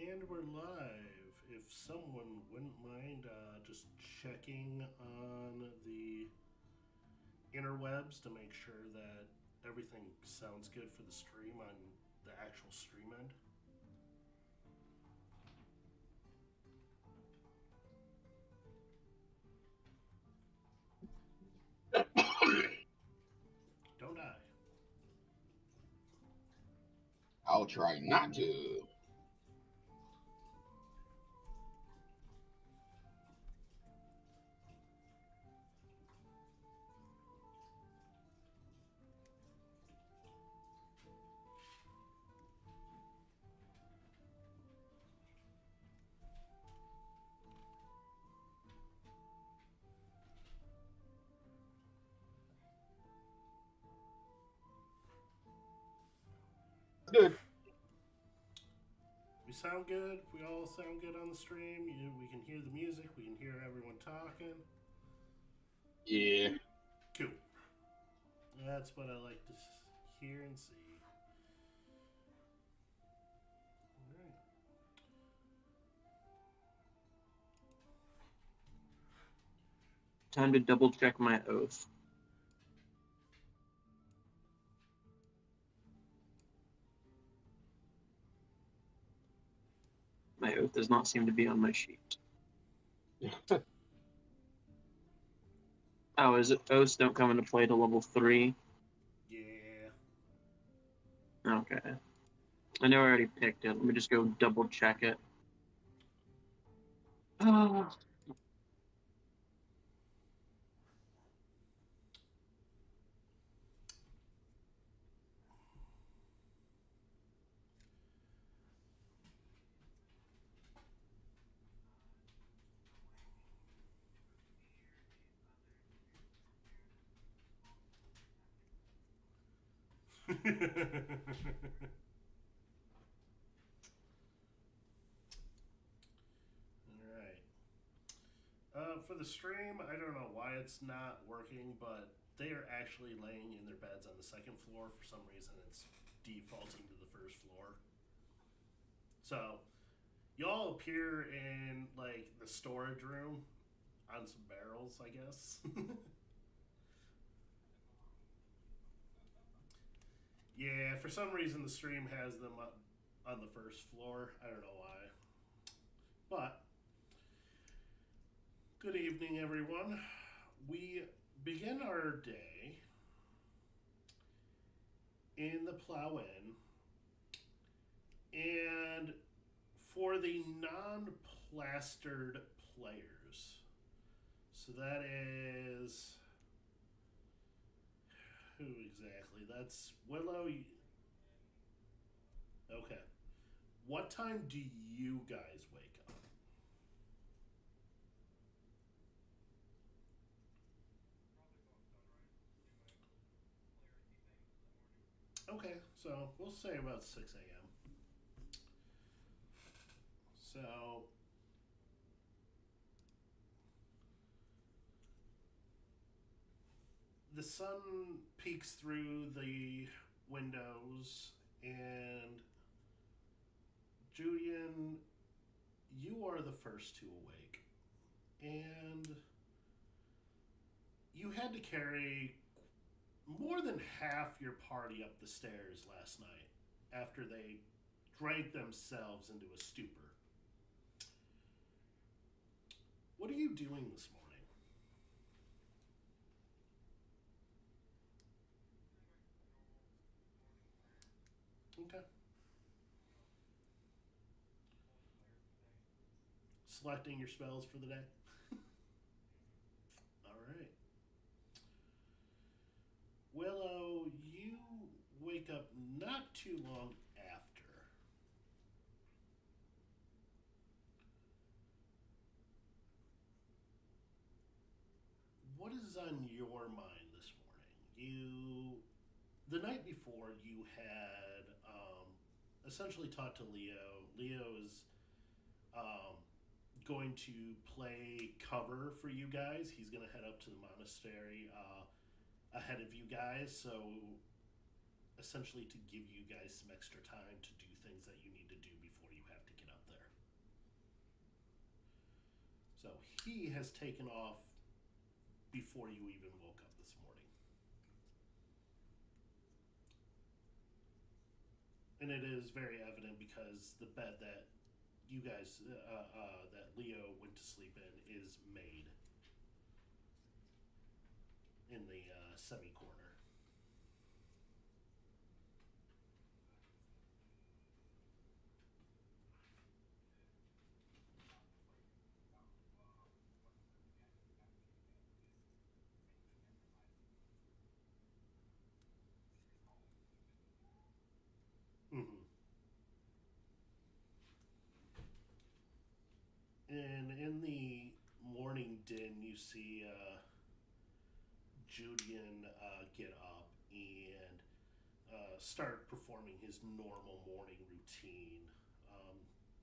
And we're live. If someone wouldn't mind just checking on the interwebs to make sure that everything sounds good for the stream on the actual stream end. Don't die. I'll try not to. Good. We sound good. We all sound good on the stream. We can hear the music. We can hear everyone talking. Yeah. Cool. That's what I like to hear and see. All right. Time to double check my oath. My oath does not seem to be on my sheet. Oh, is it oaths don't come into play to level 3? Yeah. Okay. I know I already picked it. Let me just go double check it. Oh. Alright. For the stream, I don't know why it's not working, but they are actually laying in their beds on the second floor. For some reason, it's defaulting to the first floor. So, y'all appear in, like, the storage room on some barrels, I guess. Yeah, for some reason, the stream has them up on the first floor. I don't know why. But good evening, everyone. We begin our day in the Plow Inn, and for the non plastered players, so that is. Who exactly? That's Willow. Okay. What time do you guys wake up? Okay, so we'll say about 6 a.m. So the sun peeks through the windows, and Julian, you are the first to awake. And you had to carry more than half your party up the stairs last night after they drank themselves into a stupor. What are you doing this morning? Okay. Selecting your spells for the day? All right. Willow, you wake up not too long after. What is on your mind this morning? The night before, you had essentially talked to Leo. Leo is um, going to play cover for you guys. He's going to head up to the monastery ahead of you guys. So essentially to give you guys some extra time to do things that you need to do before you have to get up there. So he has taken off before you even woke up this morning. And it is very evident because the bed that you guys, that Leo went to sleep in, is made in the semi-corner. Mm-hmm. And in the morning din, you see Julian get up and start performing his normal morning routine.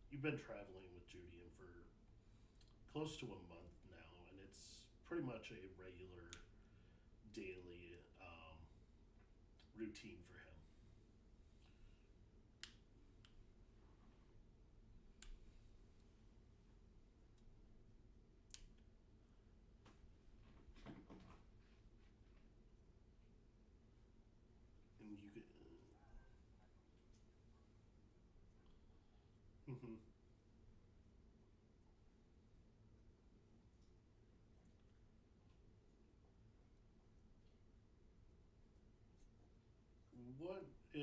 You've been traveling with Julian for close to a month now, and it's pretty much a regular daily routine for him. And you get. Mm-hmm. What uh,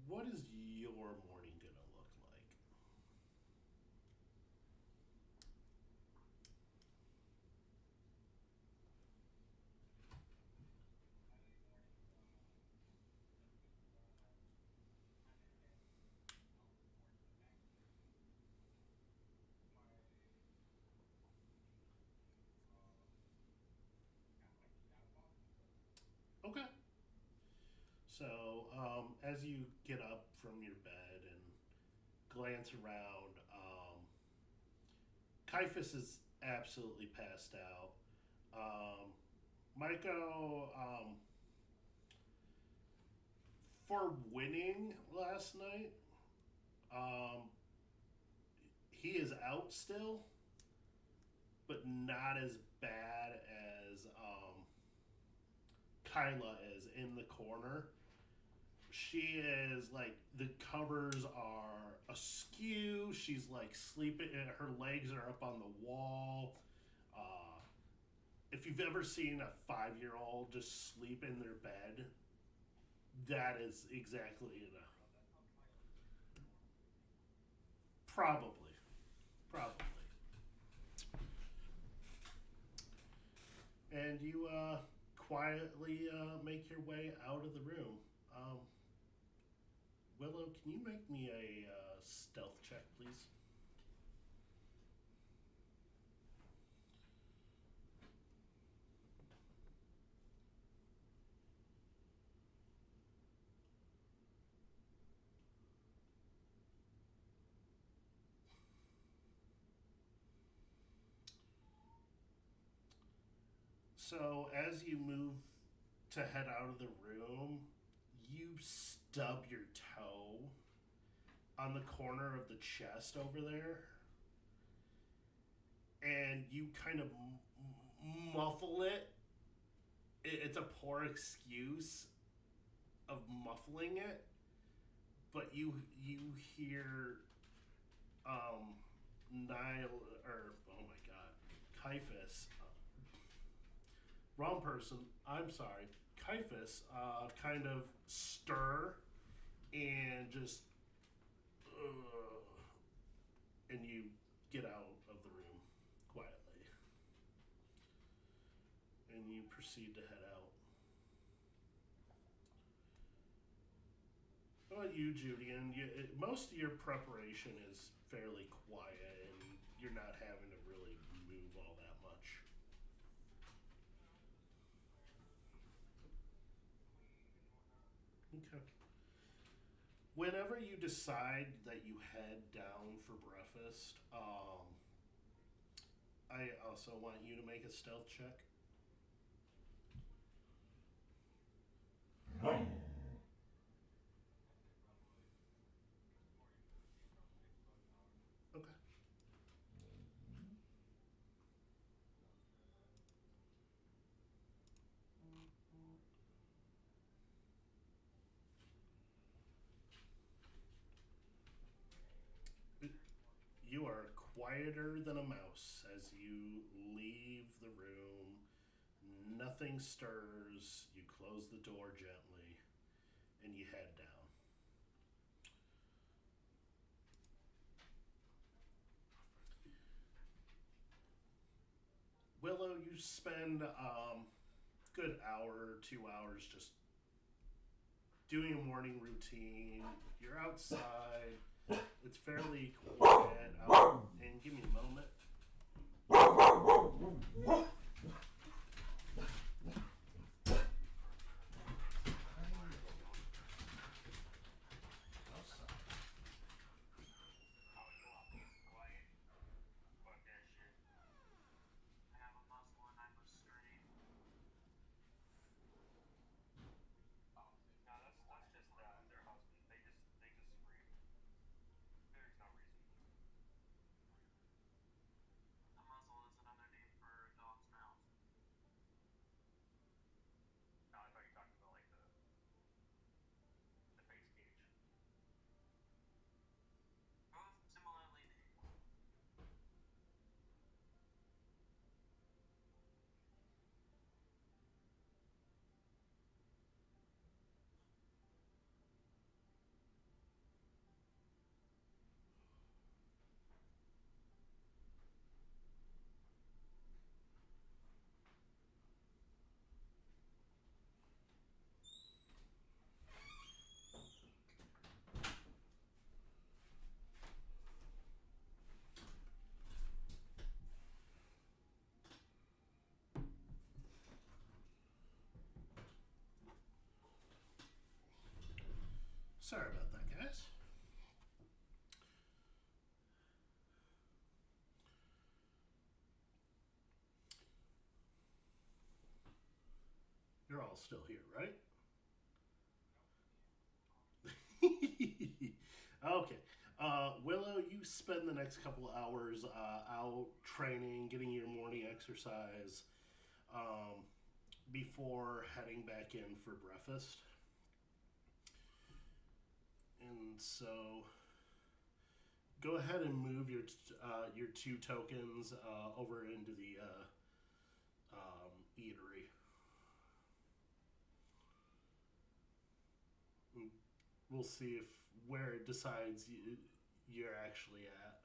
what is your morning gonna look like? Okay. So as you get up from your bed and glance around, Caiaphas is absolutely passed out. Maiko, for winning last night, um, he is out still, but not as bad as Kyla is in the corner. She is like, the covers are askew. She's like sleeping, her legs are up on the wall. Uh, if you've ever seen a 5-year-old just sleep in their bed, that is exactly probably, probably. And you quietly make your way out of the room. Um, Willow, can you make me a stealth check, please? So as you move to head out of the room, you stub your toe on the corner of the chest over there, and you kind of muffle it. It's a poor excuse of muffling it, but you hear Nile, or oh my god, Caiaphas. Wrong person. I'm sorry. Caiaphas kind of stir and just, and you get out of the room quietly, and you proceed to head out. How about you, Julian? Most of your preparation is fairly quiet, and you're not having to really move all that much. Okay. Whenever you decide that you head down for breakfast, I also want you to make a stealth check. Okay. quieter than a mouse as you leave the room. Nothing stirs. You close the door gently and you head down. Willow, you spend good hour, 2 hours just doing a morning routine. You're outside. It's fairly quiet out. And give me a moment. Sorry about that, guys. You're all still here, right? Okay. Willow, you spend the next couple of hours out training, getting your morning exercise before heading back in for breakfast. And so, go ahead and move your 2 tokens over into the eatery. And we'll see if where it decides you're actually at.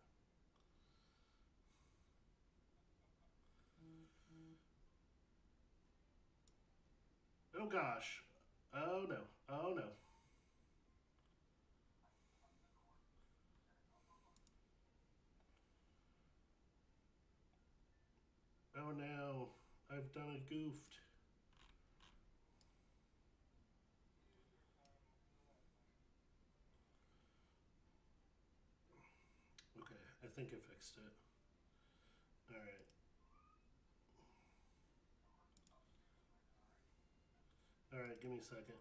Oh gosh. Oh no. Oh no. Oh no. I've done a goofed. Okay, I think I fixed it. Alright. Alright, give me a second.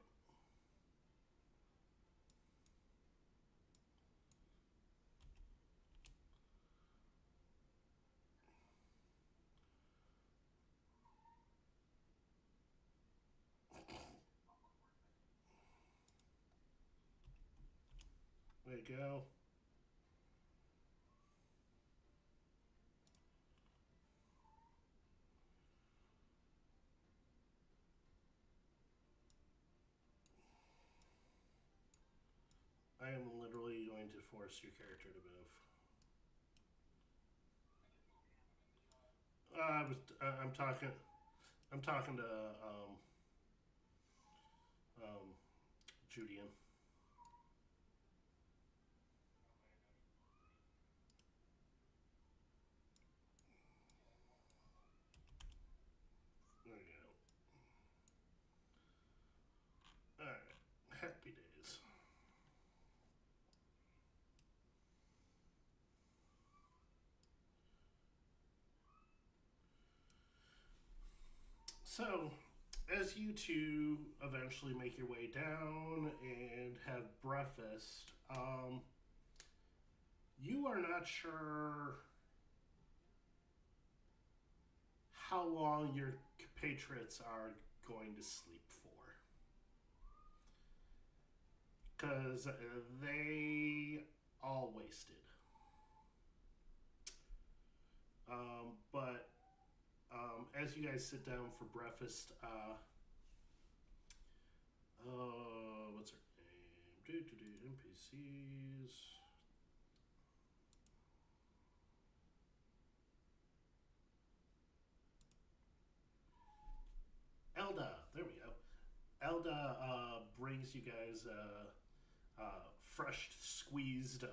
There you go. I am literally going to force your character to move. I'm talking. I'm talking to Julian. There you go. All right. Happy days. So, as you two eventually make your way down and have breakfast, you are not sure how long your compatriots are going to sleep for. Because they all wasted. But as you guys sit down for breakfast, what's her name? NPCs. Elda, there we go. Elda brings you guys fresh squeezed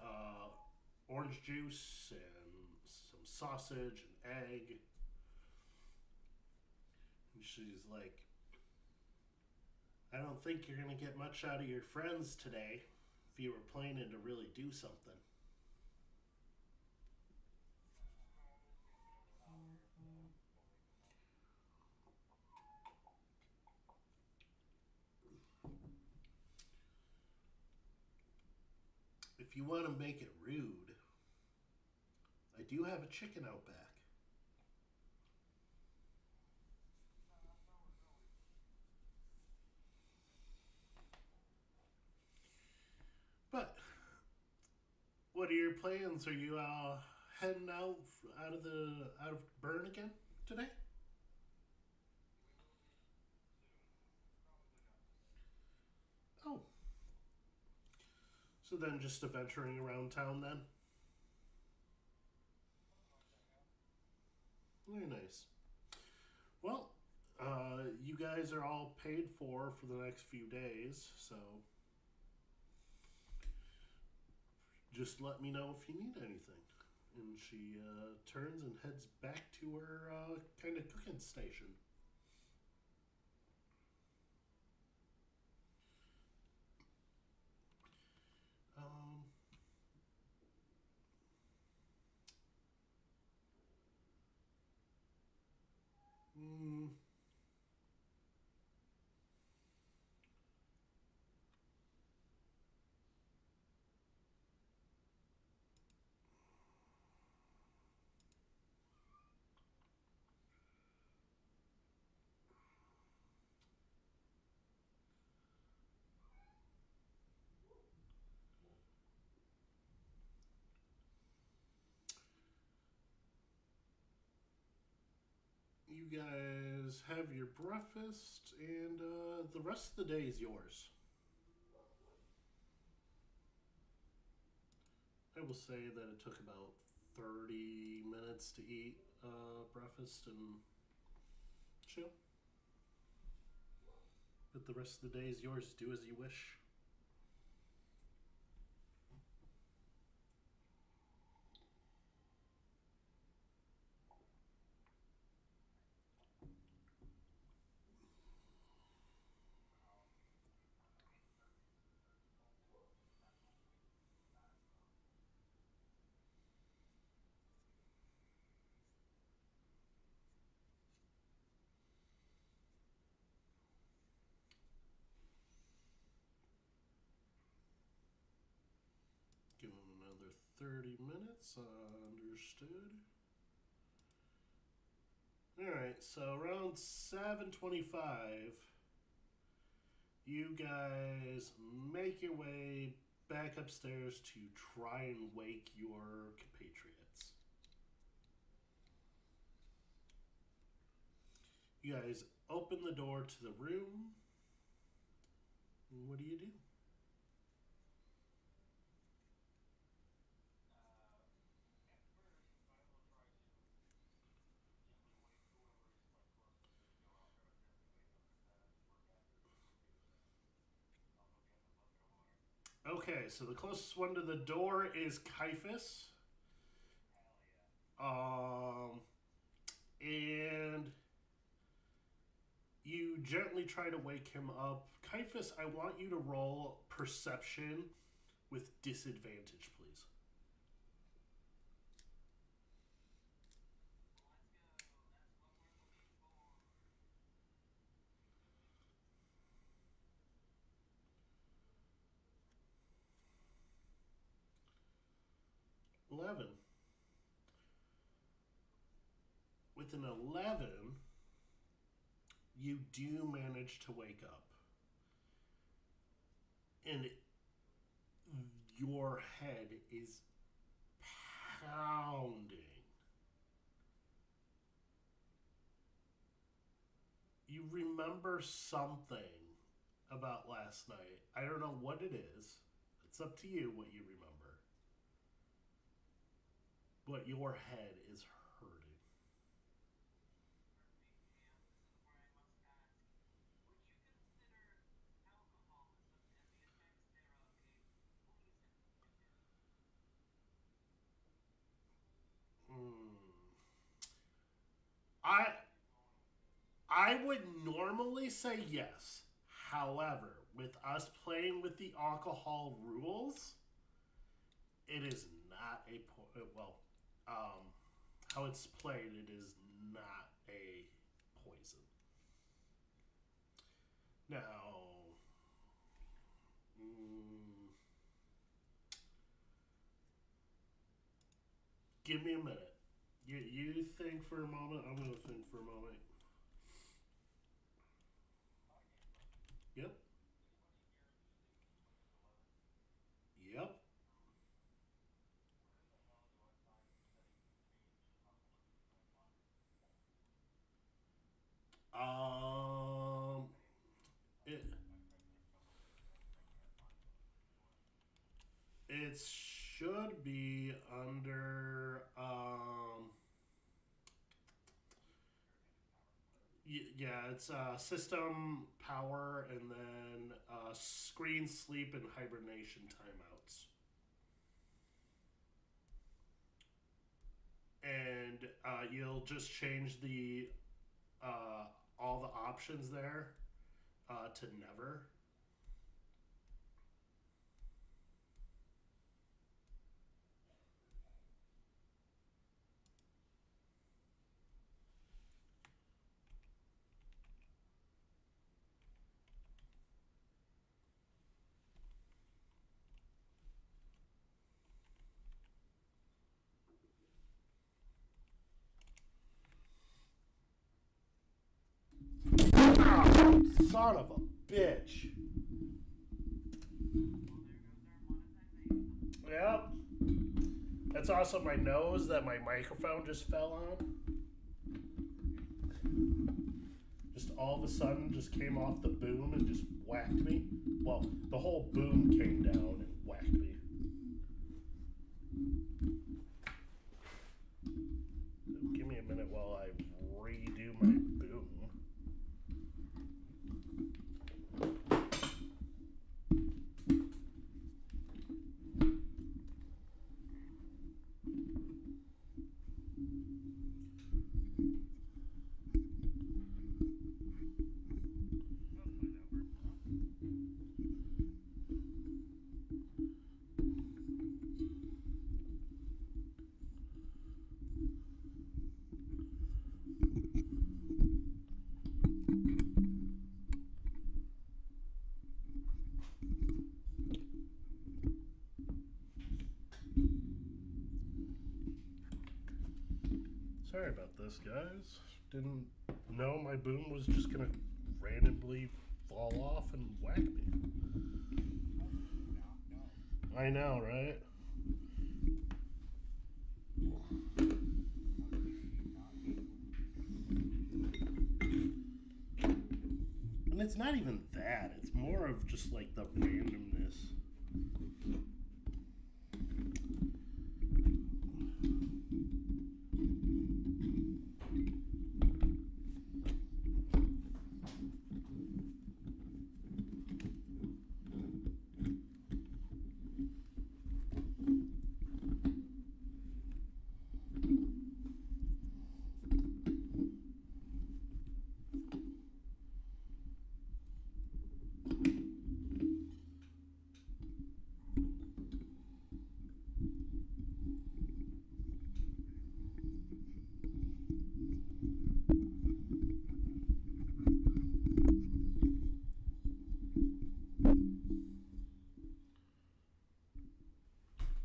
orange juice and some sausage and egg. And she's like, I don't think you're going to get much out of your friends today if you were planning to really do something. If you want to make it rude, I do have a chicken out back. But what are your plans? Are you heading out of Burn again today? Oh, so then just adventuring around town then. Very nice. Well, you guys are all paid for the next few days, so just let me know if you need anything. And she turns and heads back to her kind of cooking station. Um, mm, 'You guys have your breakfast, and the rest of the day is yours. I will say that it took about 30 minutes to eat breakfast and chill. But the rest of the day is yours. Do as you wish. Give them another 30 minutes. Understood. Alright, so around 7:25, you guys make your way back upstairs to try and wake your compatriots. You guys open the door to the room. What do you do? Okay, so the closest one to the door is Caiaphas. And you gently try to wake him up. Caiaphas, I want you to roll perception with disadvantage, please. 11. With an 11, you do manage to wake up. And your head is pounding. You remember something about last night. I don't know what it is. It's up to you what you remember. But your head is hurting. Hmm. I I would normally say yes. However, with us playing with the alcohol rules, it is not a well, um, how it's played. It is not a poison. Now, mm, give me a minute. You think for a moment. I'm gonna think for a moment. Yep. Yep. Um. It it should be under yeah, it's system power and then screen sleep and hibernation timeouts. And you'll just change the all the options there to never. Oh, son of a bitch. Yep. That's also my nose that my microphone just fell on. Just all of a sudden just came off the boom and just whacked me. Well, the whole boom came down and whacked me. So give me a minute while I redo my boom. Sorry about this, guys. Didn't know my boom was just gonna randomly fall off and whack me. I know, right? And it's not even that. It's more of just like the randomness.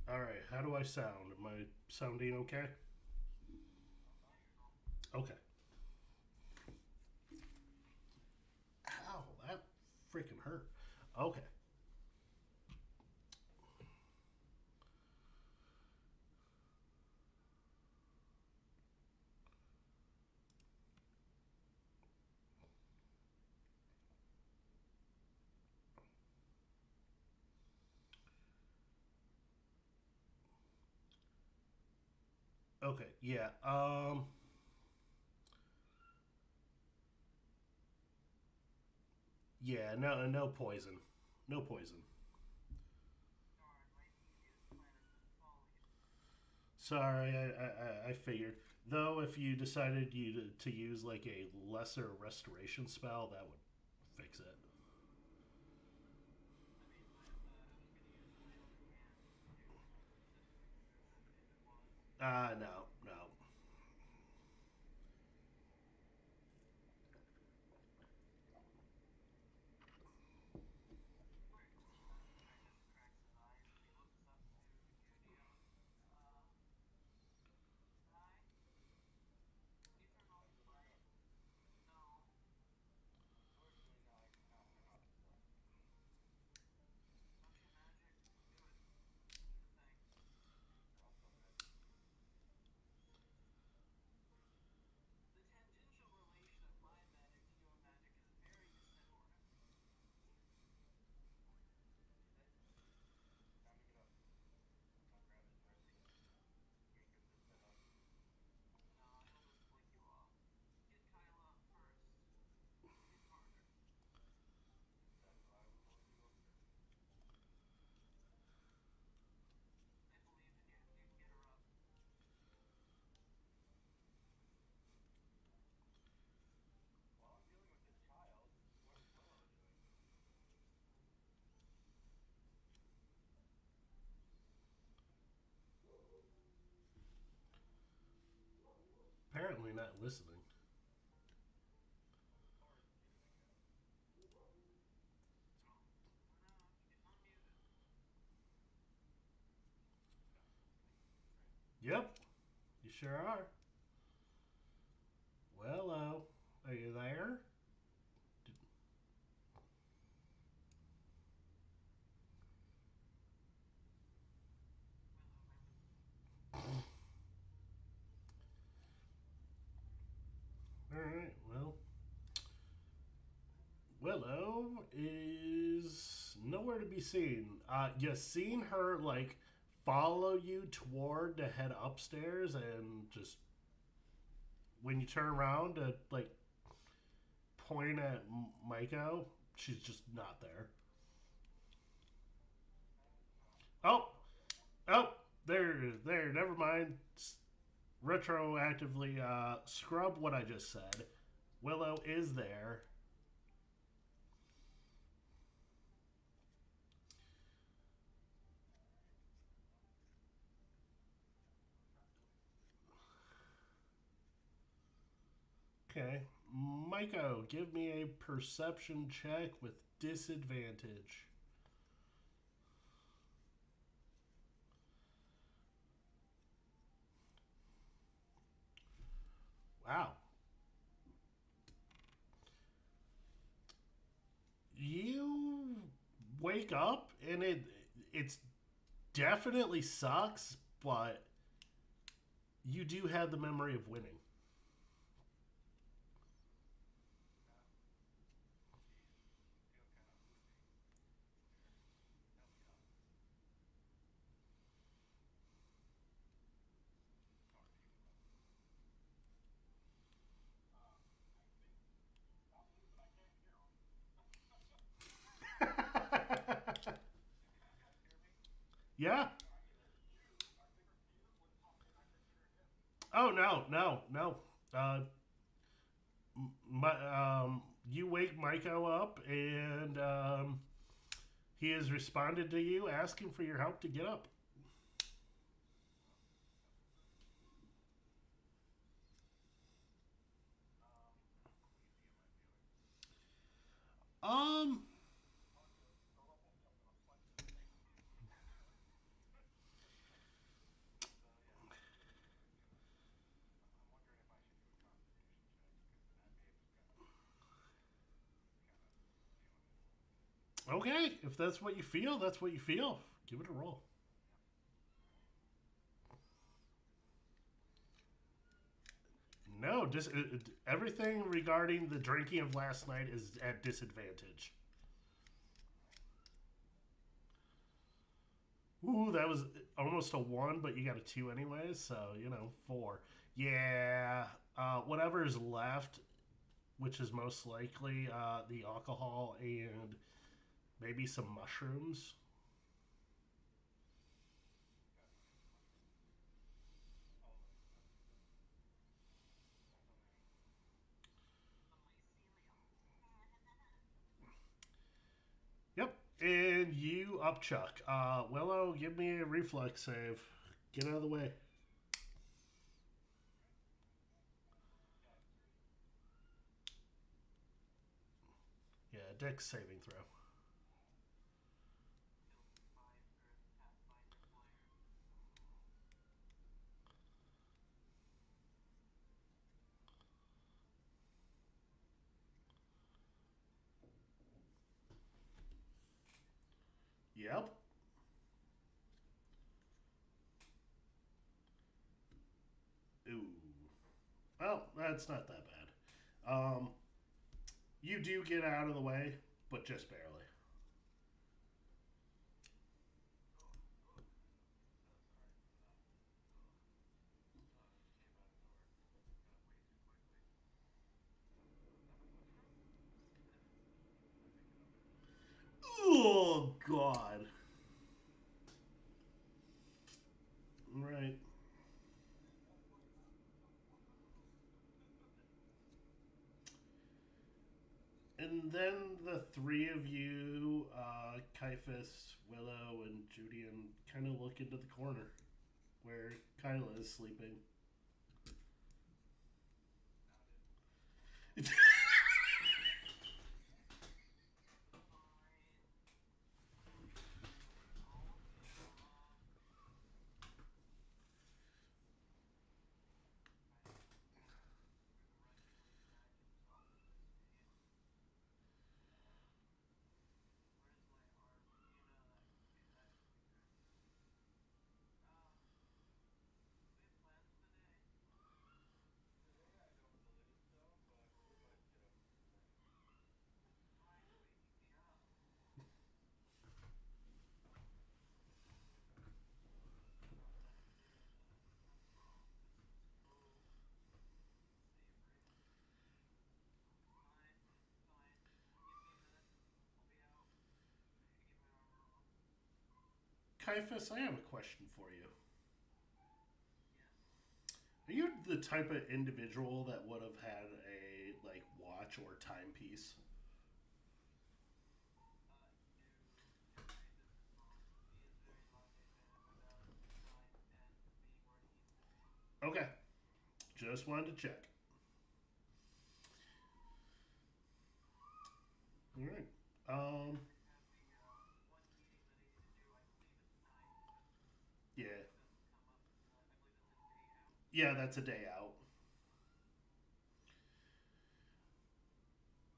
All right, how do I sound? Am I sounding okay? Okay. Ow, that freaking hurt. Okay. Okay, yeah. Yeah, no, no poison, no poison. Sorry, I figured. Though, if you decided to use like a lesser restoration spell, that would fix it. No, no. Apparently not listening. Yep, you sure are. Well, are you there? All right. Well, Willow is nowhere to be seen. You seen her like follow you toward to head upstairs, and just when you turn around to like point at Maiko, she's just not there. Oh, oh, there. Never mind. Retroactively, scrub what I just said. Willow is there. Okay. Maiko, give me a perception check with disadvantage. Wow. You wake up and it's definitely sucks, but you do have the memory of winning. Yeah. Oh no, no, no. Uh, my, you wake Maiko up, and he has responded to you asking for your help to get up. Um, okay, if that's what you feel, that's what you feel. Give it a roll. No, everything regarding the drinking of last night is at disadvantage. Ooh, that was almost a 1, but you got a 2 anyways, so, 4. Yeah, whatever is left, which is most likely the alcohol and maybe some mushrooms. Yep, and you up, Chuck. Willow, give me a reflex save. Get out of the way. Yeah, Dex saving throw. Yep. Ooh. Well, that's not that bad. You do get out of the way, but just barely. Oh, God. Right. And then the three of you, Caiaphas, Willow, and Julian, kind of look into the corner where Kyla is sleeping. Caiaphas, I have a question for you. Are you the type of individual that would have had a watch or timepiece? Okay, just wanted to check. All right. Yeah, yeah, that's a day out.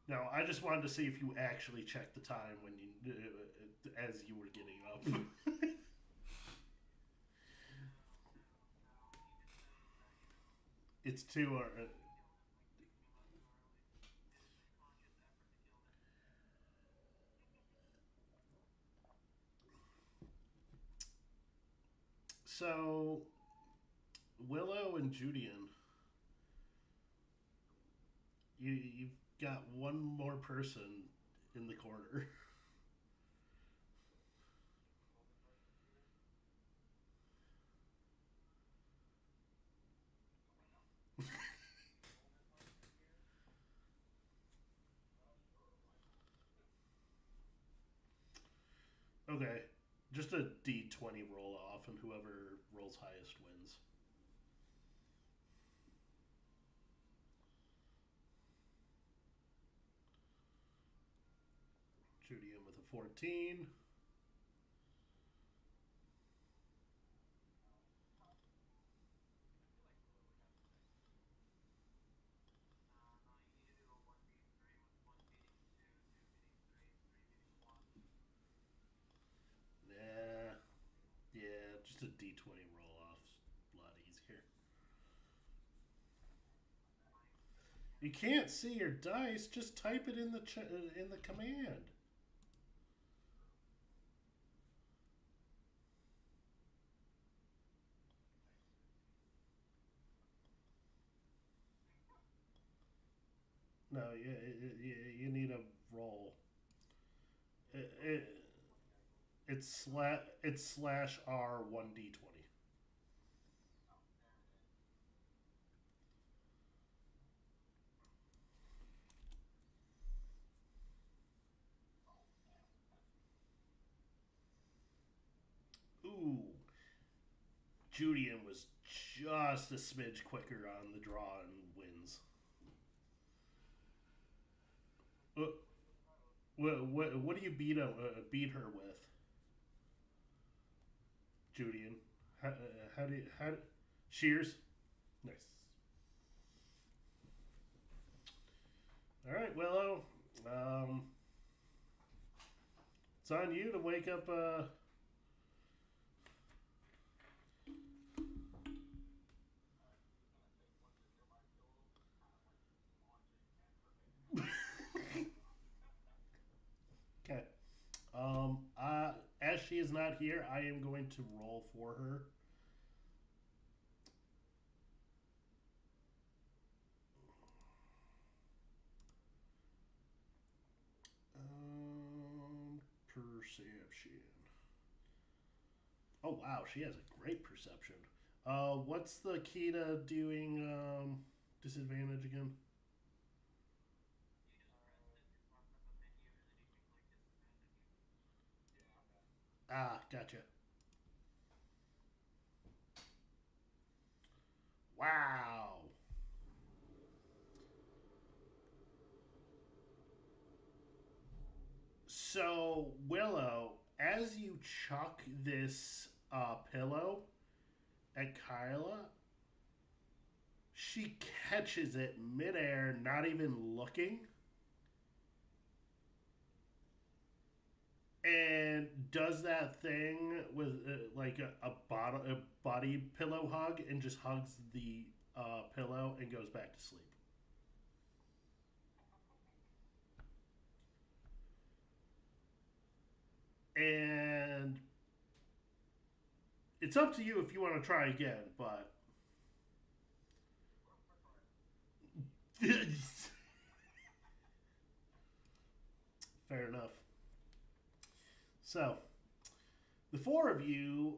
No, I just wanted to see if you actually checked the time when you, as you were getting up. It's too. So Willow and Julian, you've got one more person in the corner. Okay, just a D20 roll off, and whoever rolls highest wins. Julian with a 14. Nah, yeah, just a D20 roll off. A lot easier. You can't see your dice. Just type it in the in the command. No, you need a roll. It, it's slash R 1d20. Ooh, Julian was just a smidge quicker on the draw and wins. Uh, what do you beat her with, Julian? How do you, shears? Nice. All right, Willow. It's on you to wake up. Okay. As she is not here, I am going to roll for her. Perception. Oh wow, she has a great perception. What's the key to doing disadvantage again? Ah, gotcha. Wow. So, Willow, as you chuck this pillow at Kyla, she catches it midair, not even looking, and does that thing with like a body pillow hug and just hugs the pillow and goes back to sleep. And it's up to you if you want to try again, but fair enough. So, the four of you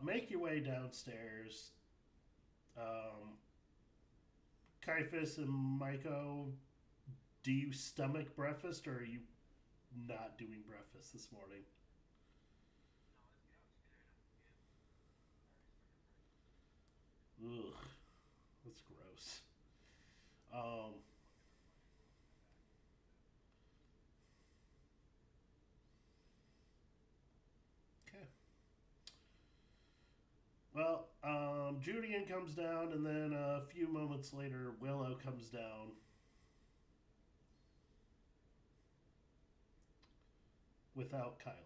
make your way downstairs. Caiaphas and Maiko, do you stomach breakfast or are you not doing breakfast this morning? Ugh, that's gross. Um, okay. Well, Julian comes down, and then a few moments later, Willow comes down without Kyla.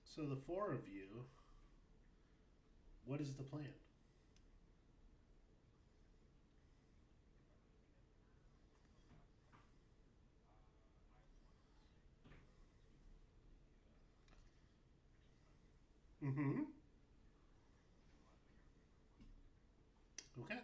So the four of you, what is the plan? Mm-hmm. Okay.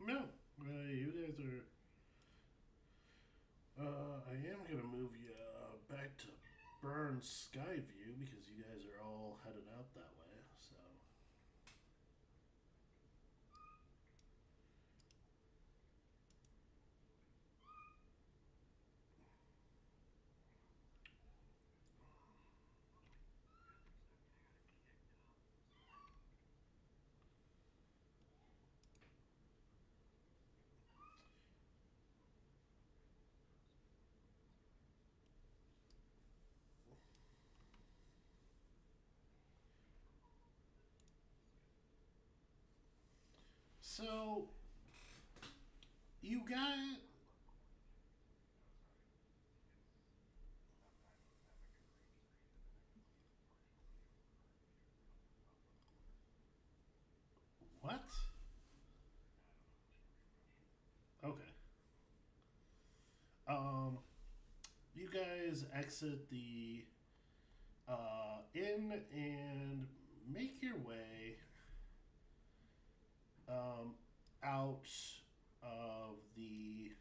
No, you guys are. I am gonna move you back to Burn Skyview because you guys are all headed out that way. So. So, you got. What? Okay. Um, you guys exit the inn and make your way um, out of the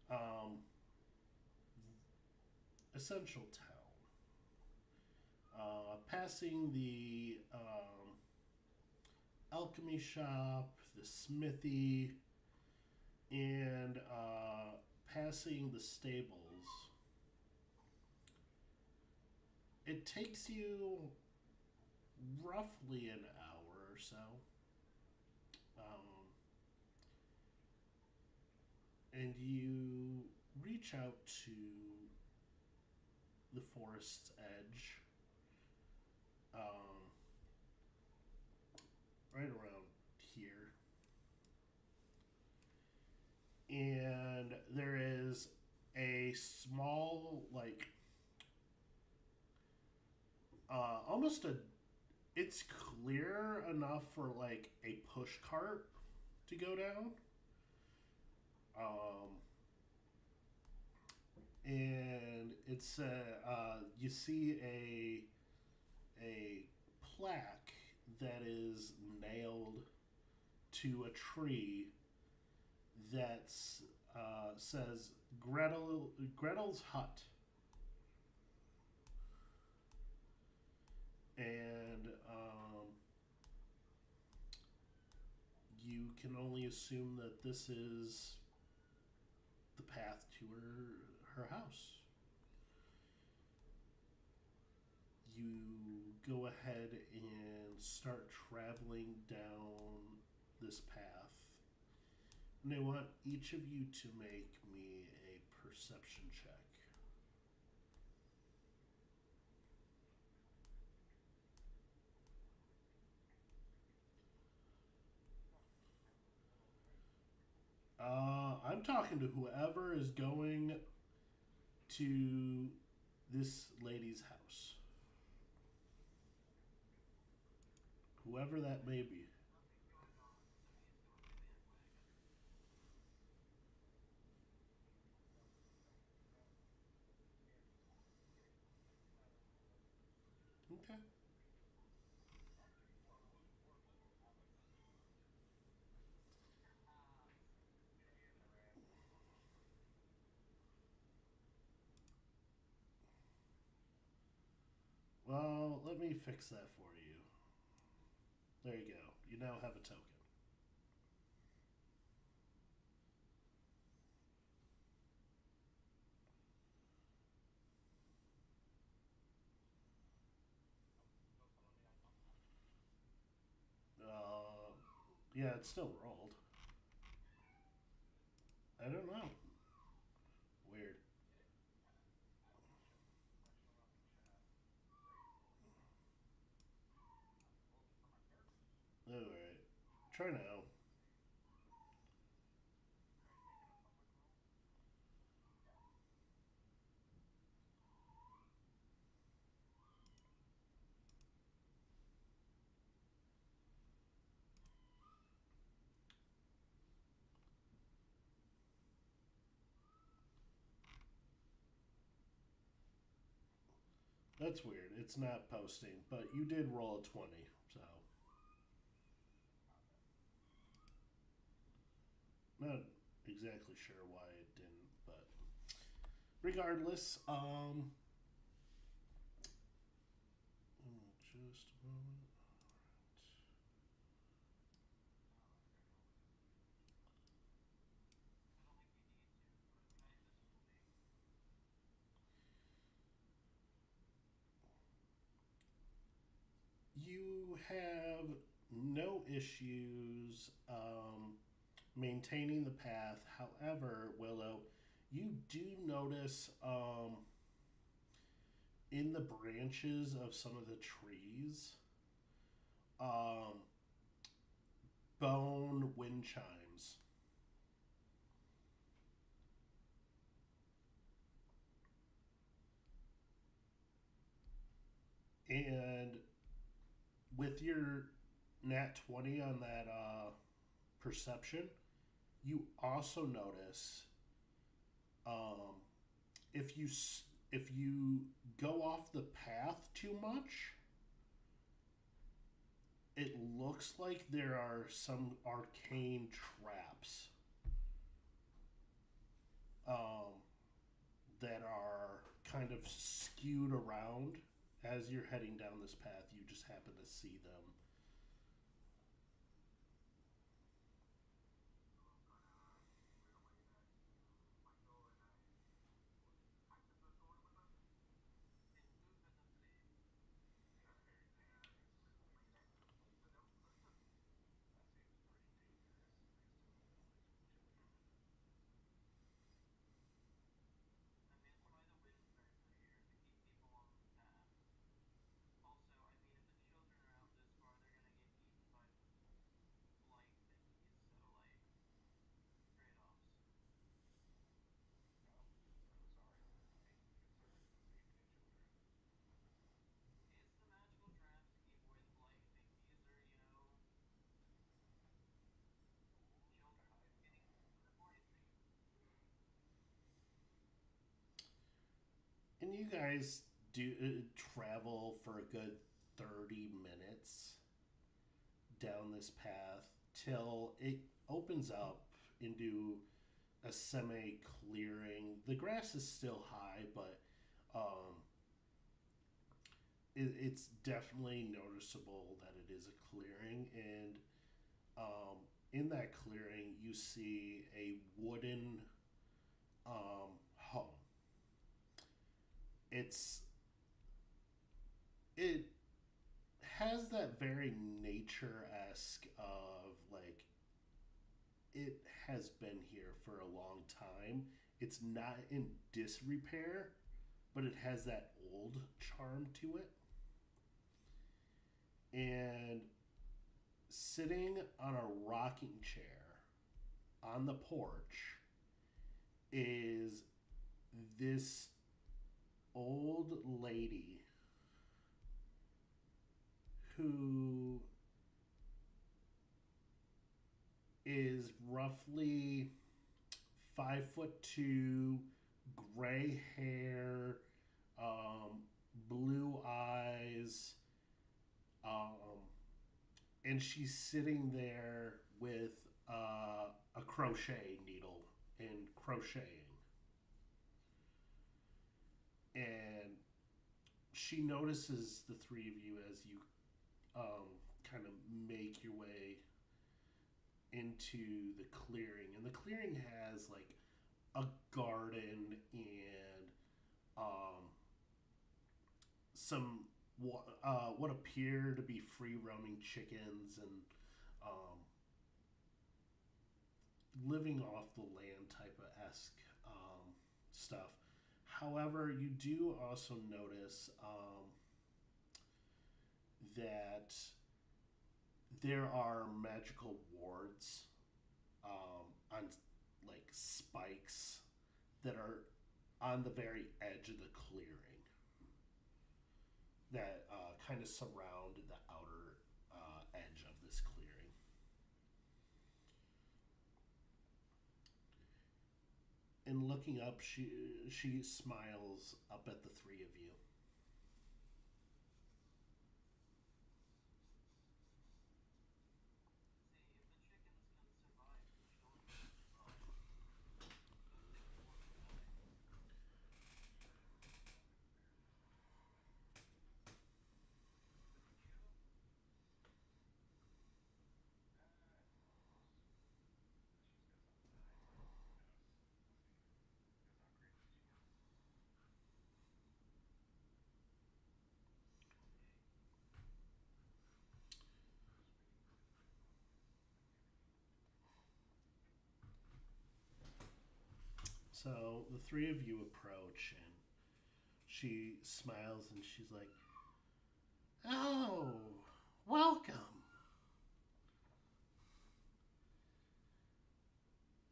um, essential town, passing the alchemy shop, the smithy, and passing the stables. It takes you roughly an hour or so. Um, and you reach out to the forest's edge, um, right around here. And there is a small, like, almost a. It's clear enough for like a push cart to go down. Um, and it's you see a plaque that is nailed to a tree that says Gretel's hut, and you can only assume that this is the path to her house. You go ahead and start traveling down this path. And I want each of you to make me a perception check. I'm talking to whoever is going to this lady's house. Whoever that may be. Okay. Well, let me fix that for you. There you go. You now have a token. Yeah, it's still rolled. I don't know. Weird. Alright. Try now. That's weird. It's not posting, but you did roll a 20, so. Not exactly sure why it didn't, but regardless, just a moment. You have no issues maintaining the path. However, Willow, you do notice in the branches of some of the trees um, bone wind chimes. And with your nat 20 on that perception, you also notice um, if you if you go off the path too much, it looks like there are some arcane traps um, that are kind of skewed around as you're heading down this path. You just happen to see them. And you guys do travel for a good 30 minutes down this path till it opens up into a semi clearing. The grass is still high, but it's definitely noticeable that it is a clearing. And in that clearing, you see a wooden home. It has that very nature esque of like it has been here for a long time. It's not in disrepair, but it has that old charm to it. And sitting on a rocking chair on the porch is this old lady who is roughly 5'2", gray hair, blue eyes, and she's sitting there with a crochet needle and crocheting. And she notices the three of you as you kind of make your way into the clearing. And the clearing has like a garden and some what appear to be free roaming chickens and living off the land type of esque stuff. However, you do also notice that there are magical wards on like spikes that are on the very edge of the clearing that kind of surround the outer edge of this clearing. And looking up, she smiles up at the three of you. So the three of you approach, and she smiles and she's like, "Oh, welcome.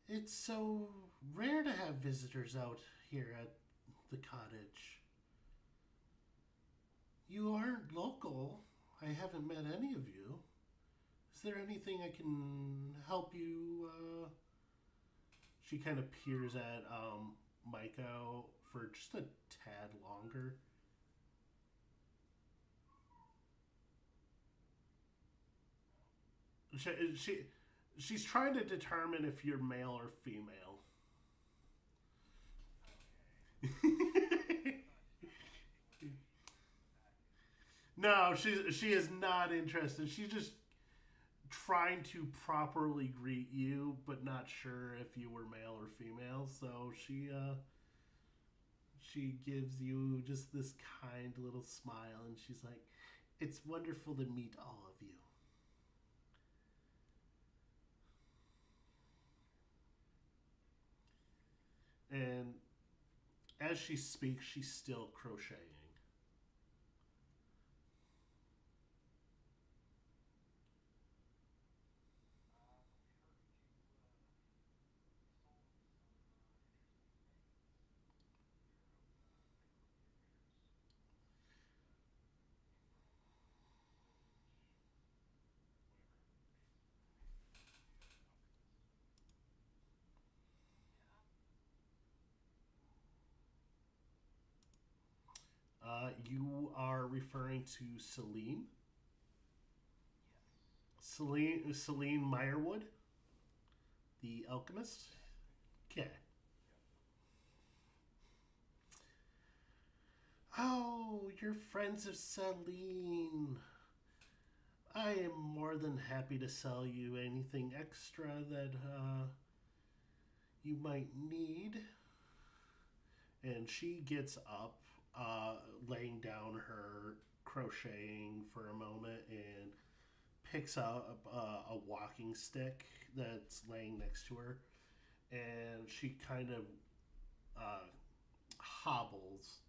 It's so rare to have visitors out here at the cottage. You aren't local. I haven't met any of you. Is there anything I can help you?" She kind of peers at Micah for just a tad longer. She's trying to determine if you're male or female. No, she is not interested. She's just trying to properly greet you, but not sure if you were male or female. So she gives you just this kind little smile, and she's like, "It's wonderful to meet all of you." And as she speaks, she's still crocheting. You are referring to Celine? Celine Meyerwood, the alchemist? Okay. Oh, you're friends of Celine. I am more than happy to sell you anything extra that you might need. And she gets up, laying down her crocheting for a moment, and picks up a walking stick that's laying next to her. And she kind of uh, hobbles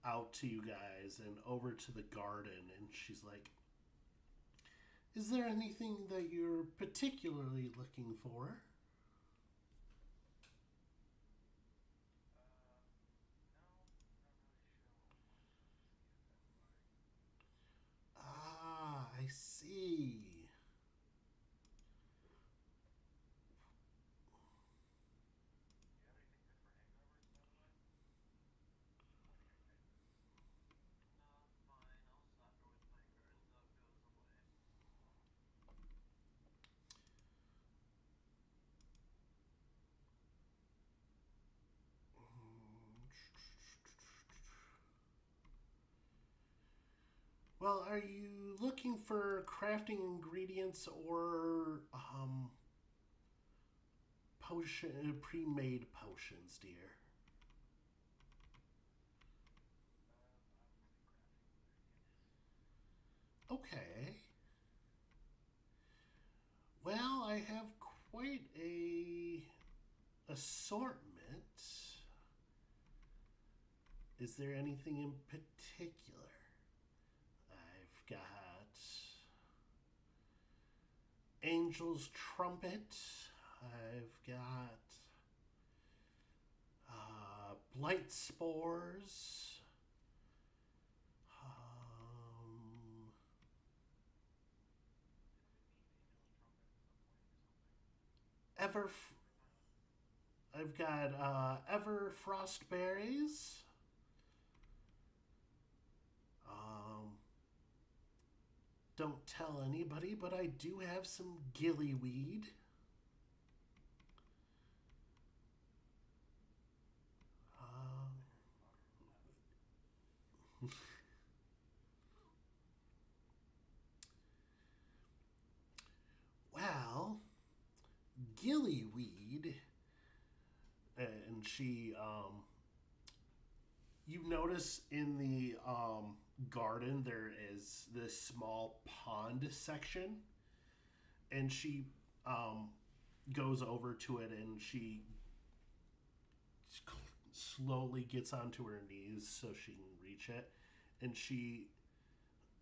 out to you guys and over to the garden. And she's like, "Is there anything that you're particularly looking for?" Ah, I see. Well, are you looking for crafting ingredients or pre-made potions, dear? Okay. Well, I have quite a assortment. Is there anything in particular? I've got Angel's Trumpet. I've got Blight Spores. Um, Ever. I've got Ever Frost Berries. Um, don't tell anybody, but I do have some gillyweed. Um, well, gillyweed, and you notice in the garden there is this small pond section, and she um, goes over to it and she slowly gets onto her knees so she can reach it, and she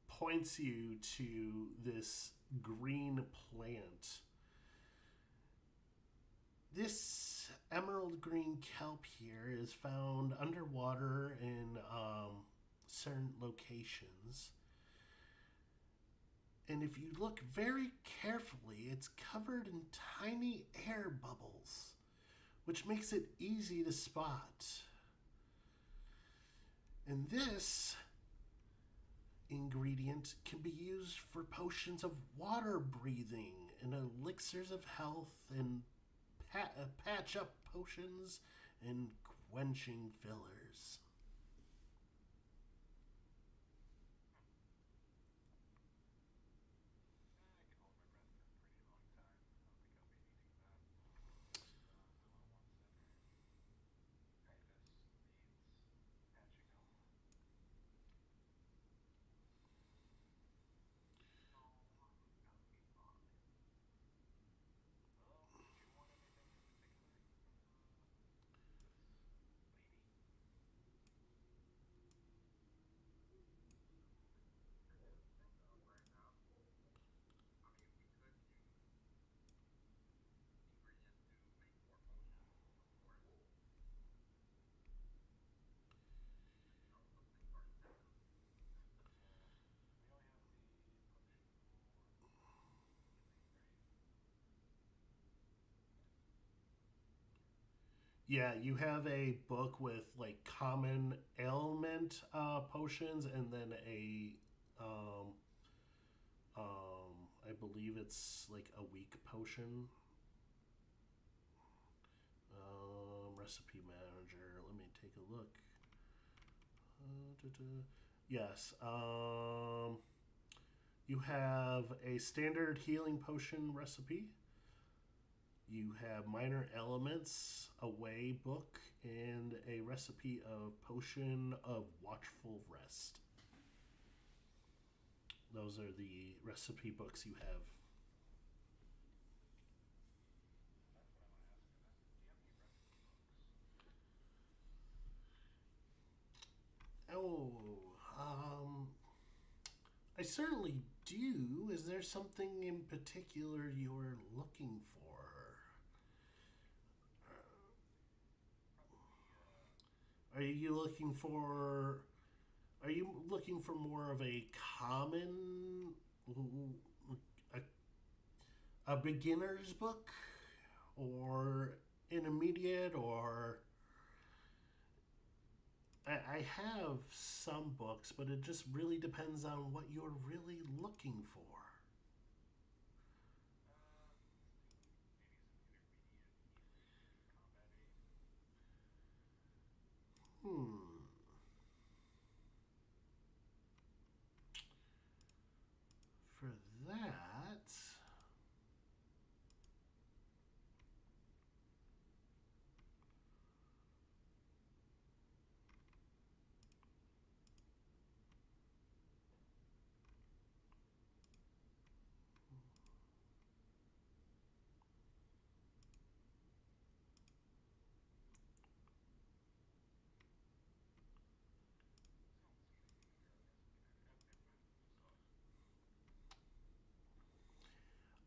points you to this green plant. This emerald green kelp here is found underwater in certain locations. And if you look very carefully, it's covered in tiny air bubbles, which makes it easy to spot. And this ingredient can be used for potions of water breathing and elixirs of health and patch up potions and quenching fillers. Yeah, you have a book with like common ailment potions, and then um, I believe it's like a weak potion. Recipe manager. Let me take a look. Yes. You have a standard healing potion recipe. You have minor elements, a way book, and a recipe of potion of watchful rest. Those are the recipe books you have. Oh, um, I certainly do. Is there something in particular you're looking for? Are you looking for? Are you looking for more of a common, a, a beginner's book, or intermediate, or I have some books, but it just really depends on what you're really looking for. Hmm. For that,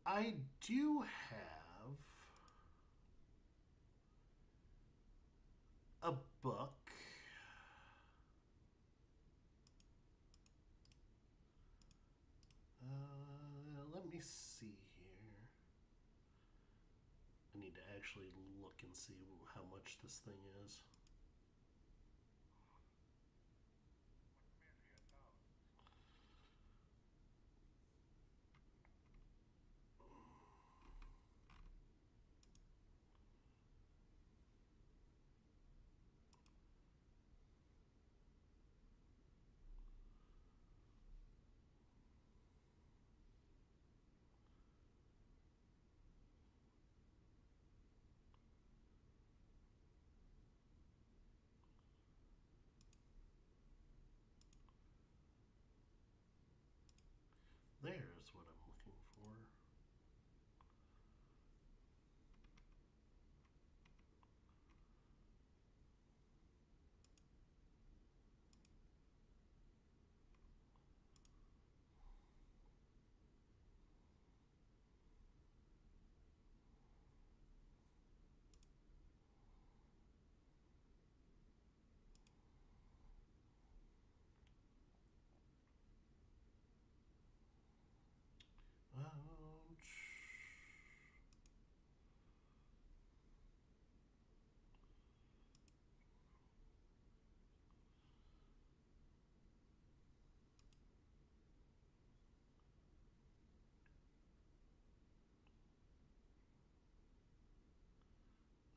I do have a book. Let me see here. I need to actually look and see how much this thing is. There's what I'm looking for.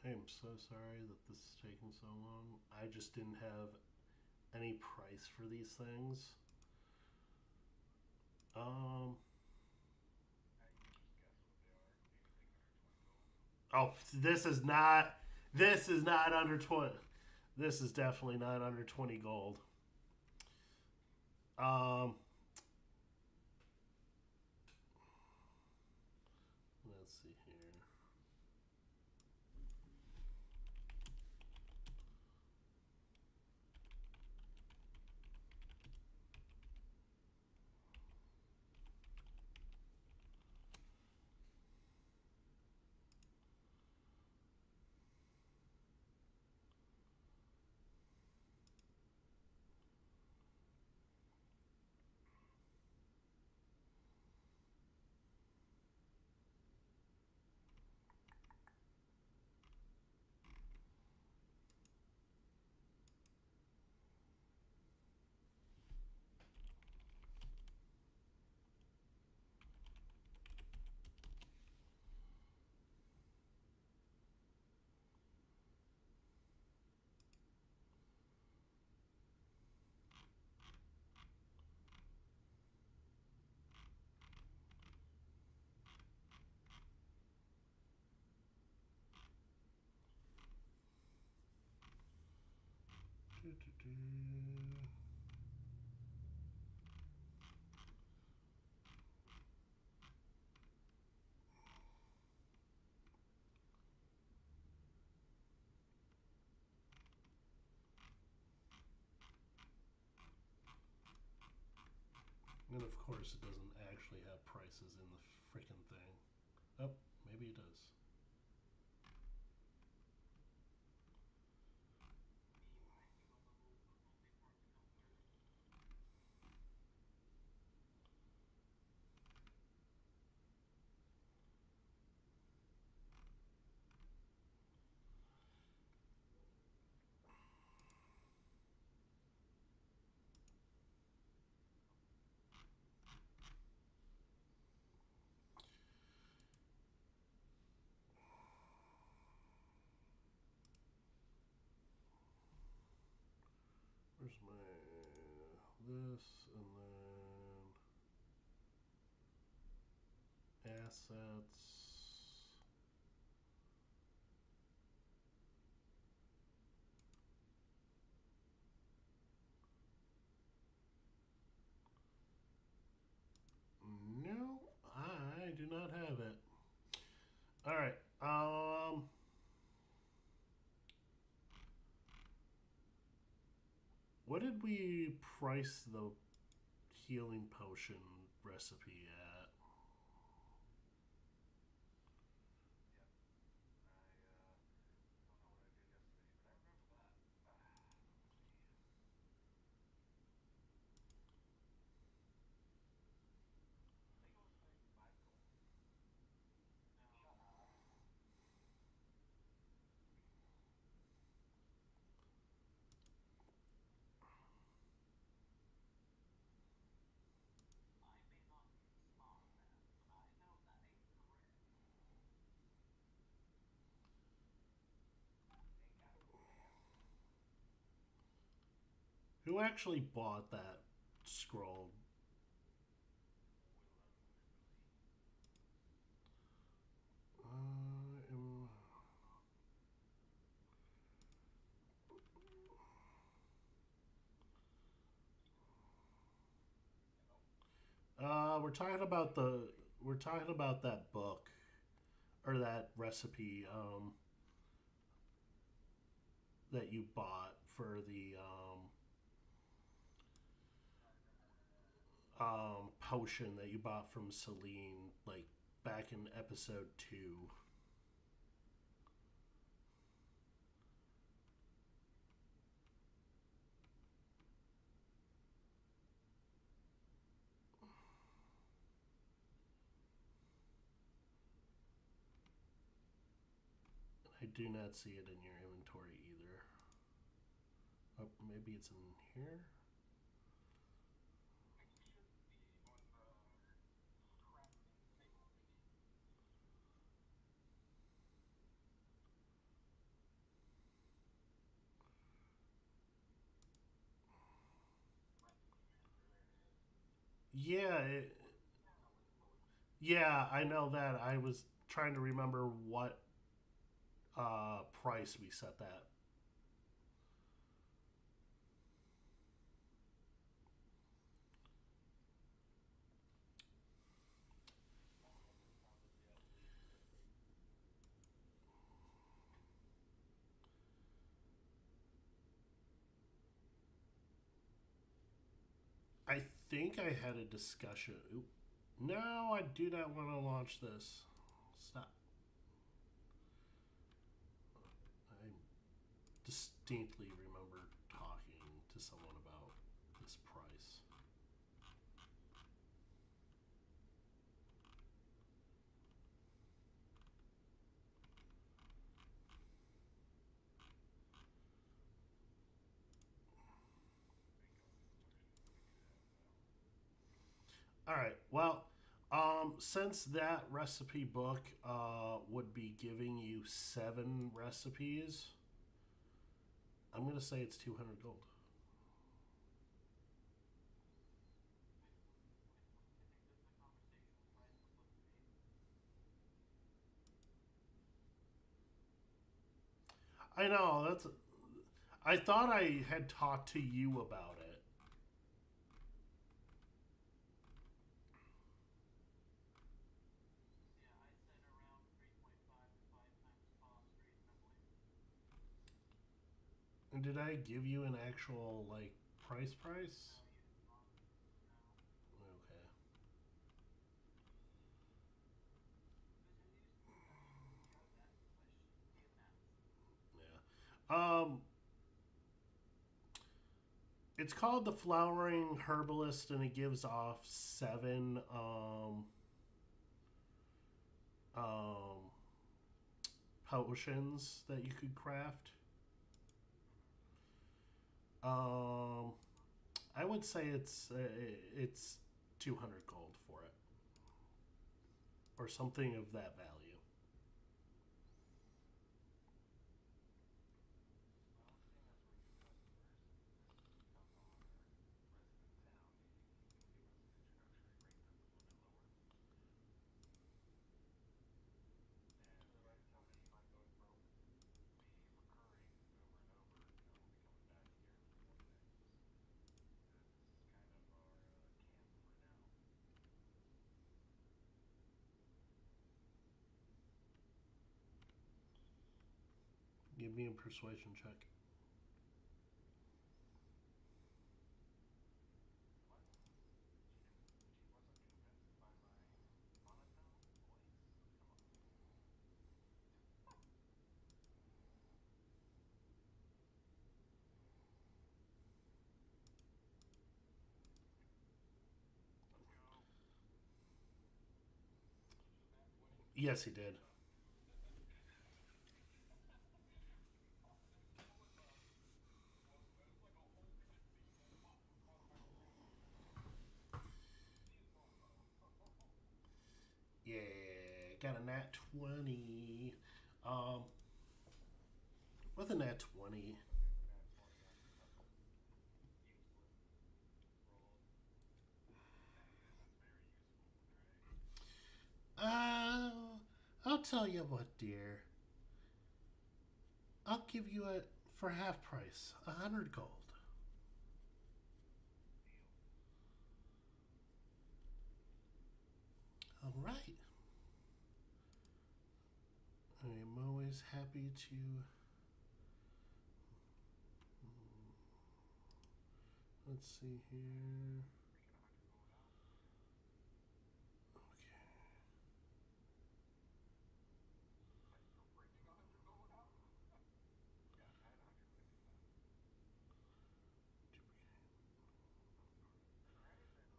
I am so sorry that this is taking so long. I just didn't have any price for these things. Oh, this is not. This is not under 20. This is definitely not under 20 gold. Um, let's see here. And of course, it doesn't actually have prices in the freaking thing. Oh, maybe it does. Where's my this and then assets. No, I do not have it. All right. What did we price the healing potion recipe at? Who actually bought that scroll? We're talking about that book or that recipe that you bought for the potion that you bought from Celine, like back in episode 2. I do not see it in your inventory either. Oh, maybe it's in here. Yeah, yeah, I know that. I was trying to remember what price we set that. I think I had a discussion. Oop. No, I do not want to launch this. Stop. I distinctly remember talking to someone about this price. All right. Well, since that recipe book would be giving you 7 recipes, I'm gonna say it's 200 gold. I know that's. I thought I had talked to you about it. And did I give you an actual like price? Okay. Yeah. It's called the Flowering Herbalist, and it gives off 7 potions that you could craft. Um, I would say it's 200 gold for it, or something of that value. Give me a persuasion check. Yes, he did. Yeah, got a nat 20. Um, with a nat 20, uh, I'll tell you what, dear. I'll give you it for half price, 100 gold. All right. I am always happy to. Let's see here.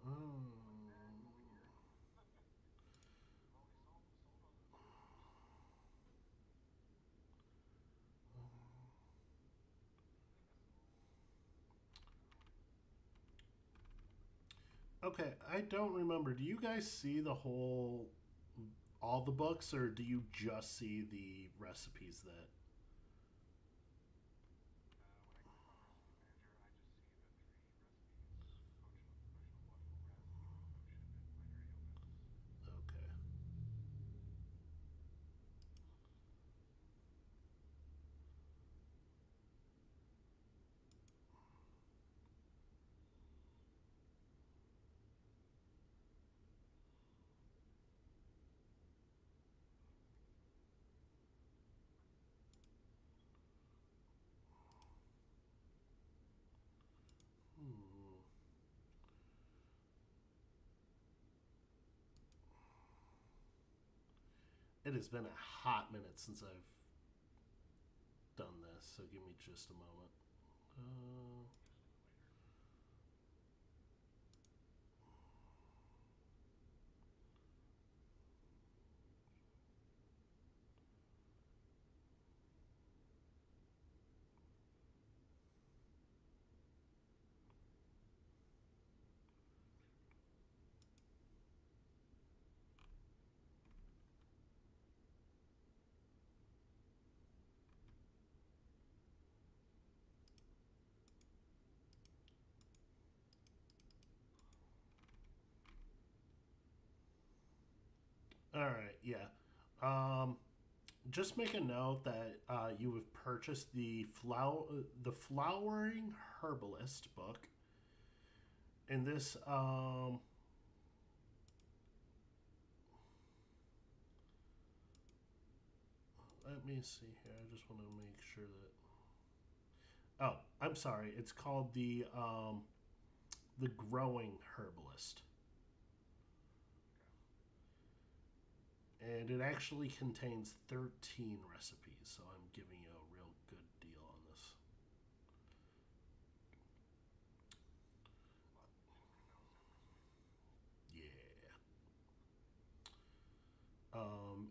Okay. Okay, I don't remember. Do you guys see the whole, all the books, or do you just see the recipes that? It has been a hot minute since I've done this, so give me just a moment. All right, yeah. Just make a note that you have purchased the flowering herbalist book. And this let me see here. I just want to make sure that. Oh, I'm sorry. It's called the growing herbalist. And it actually contains 13 recipes, so I'm giving you a real good deal on this. Yeah.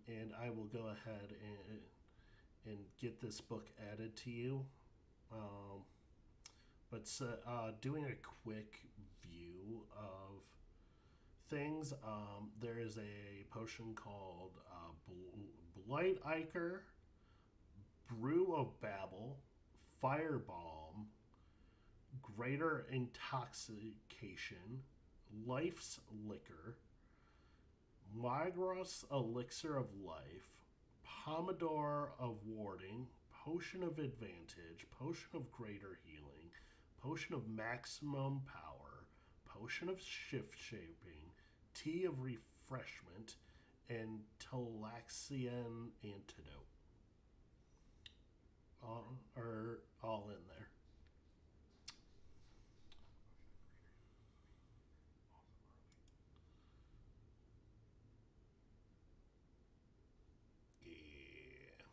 And I will go ahead and get this book added to you. Um, but doing a quick view of things, there is a potion called Blight Iker, Brew of Babel, Firebomb, Greater Intoxication, Life's Liquor, Migros Elixir of Life, Pomodoro of Warding, Potion of Advantage, Potion of Greater Healing, Potion of Maximum Power, Potion of Shift Shaping, Tea of Refreshment, and Talaxian Antidote. Are all in there. Yeah.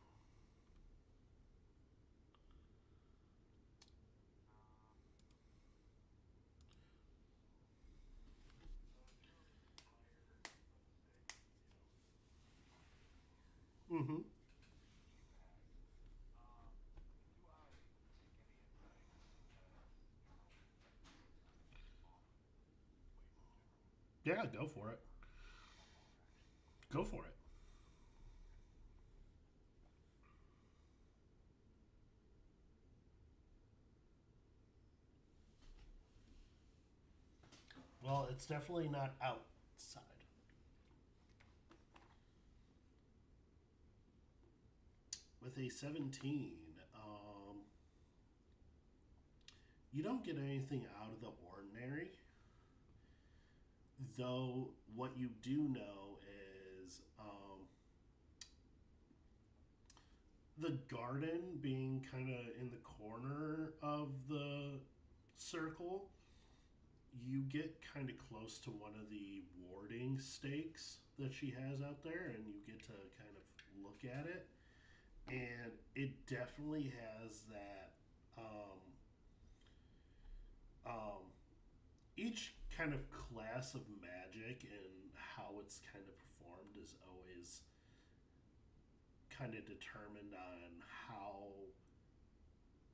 Mm-hmm. Yeah, go for it. Go for it. Well, it's definitely not outside. With a 17, you don't get anything out of the ordinary. Though, what you do know is the garden being kind of in the corner of the circle, you get kind of close to one of the warding stakes that she has out there, and you get to kind of look at it. And it definitely has that. Um, each kind of class of magic and how it's kind of performed is always kind of determined on how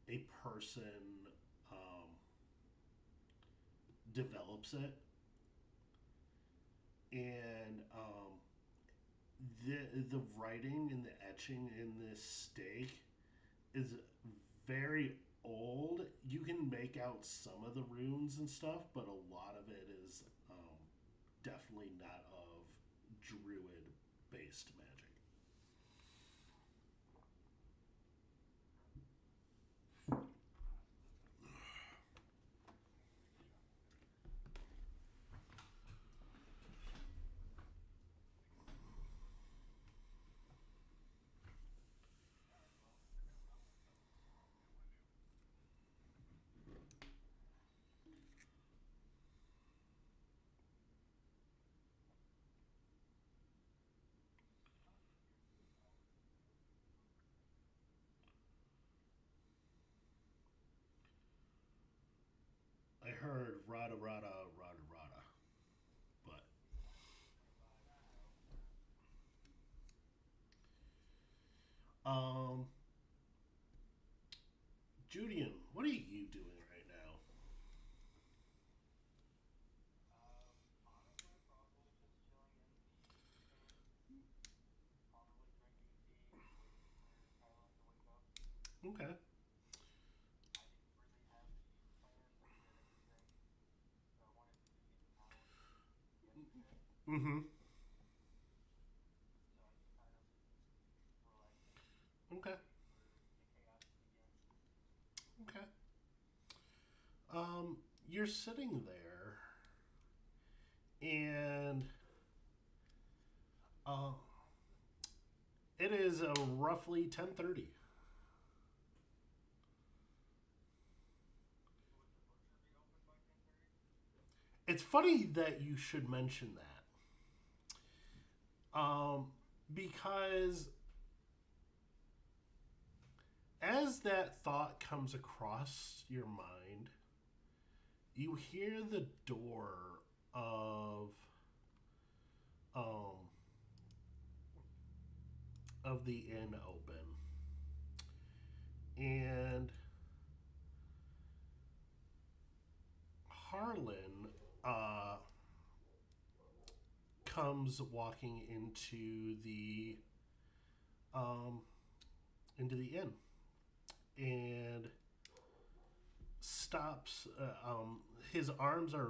a person um, develops it. And the writing and the etching in this stake is very old. You can make out some of the runes and stuff, but a lot of it is definitely not of druid based magic. rada rada rada rada. But um, Julian, what are you doing right now? Okay. Mm-hmm. Okay. Okay. You're sitting there, and uh, it is roughly 10:30. It's funny that you should mention that, because as that thought comes across your mind, you hear the door of um, of the inn open, and Harlan comes walking um, into the inn and stops. His arms are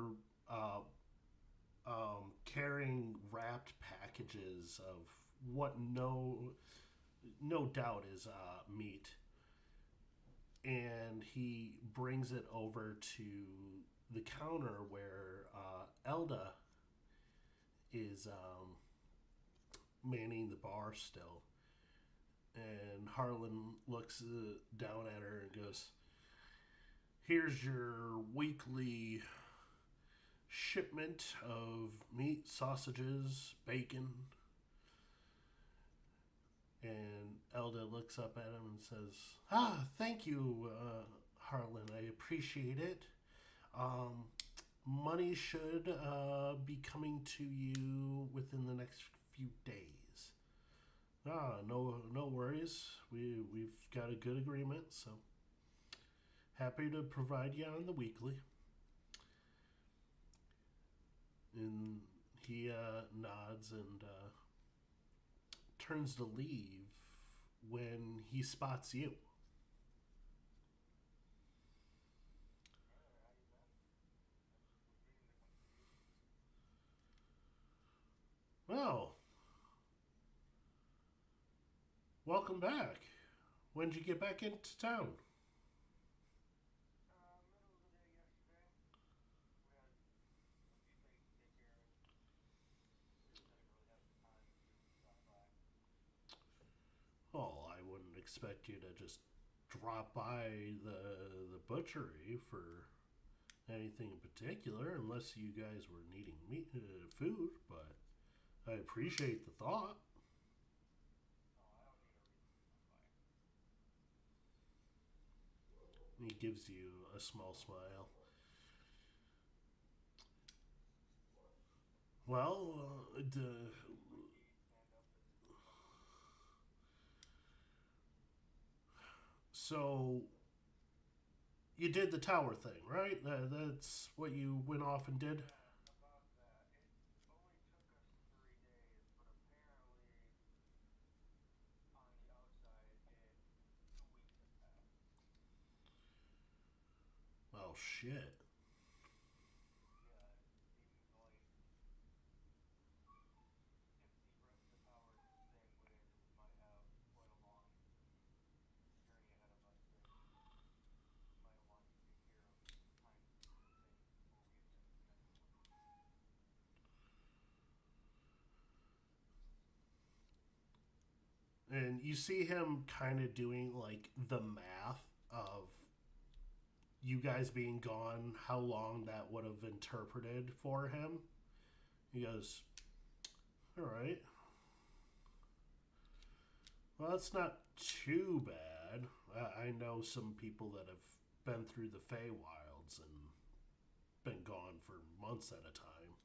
uh, carrying wrapped packages of what no doubt is meat, and he brings it over to the counter where Elda is manning the bar still. And Harlan looks down at her and goes, "Here's your weekly shipment of meat, sausages, bacon." And Elda looks up at him and says, "Thank you, Harlan. I appreciate it. Um, Money should be coming to you within the next few days." No worries. We've got a good agreement, so happy to provide you on the weekly. And he nods and turns to leave when he spots you. Well, welcome back. When did you get back into town? Oh, I wouldn't expect you to just drop by the butchery for anything in particular, unless you guys were needing meat, food. But I appreciate the thought. He gives you a small smile. Well, so you did the tower thing, right? That's what you went off and did. Oh shit. And you see him kind of doing like the math of you guys being gone, how long that would have interpreted for him. He goes, "All right. Well, that's not too bad. I know some people that have been through the Feywilds and been gone for months at a time.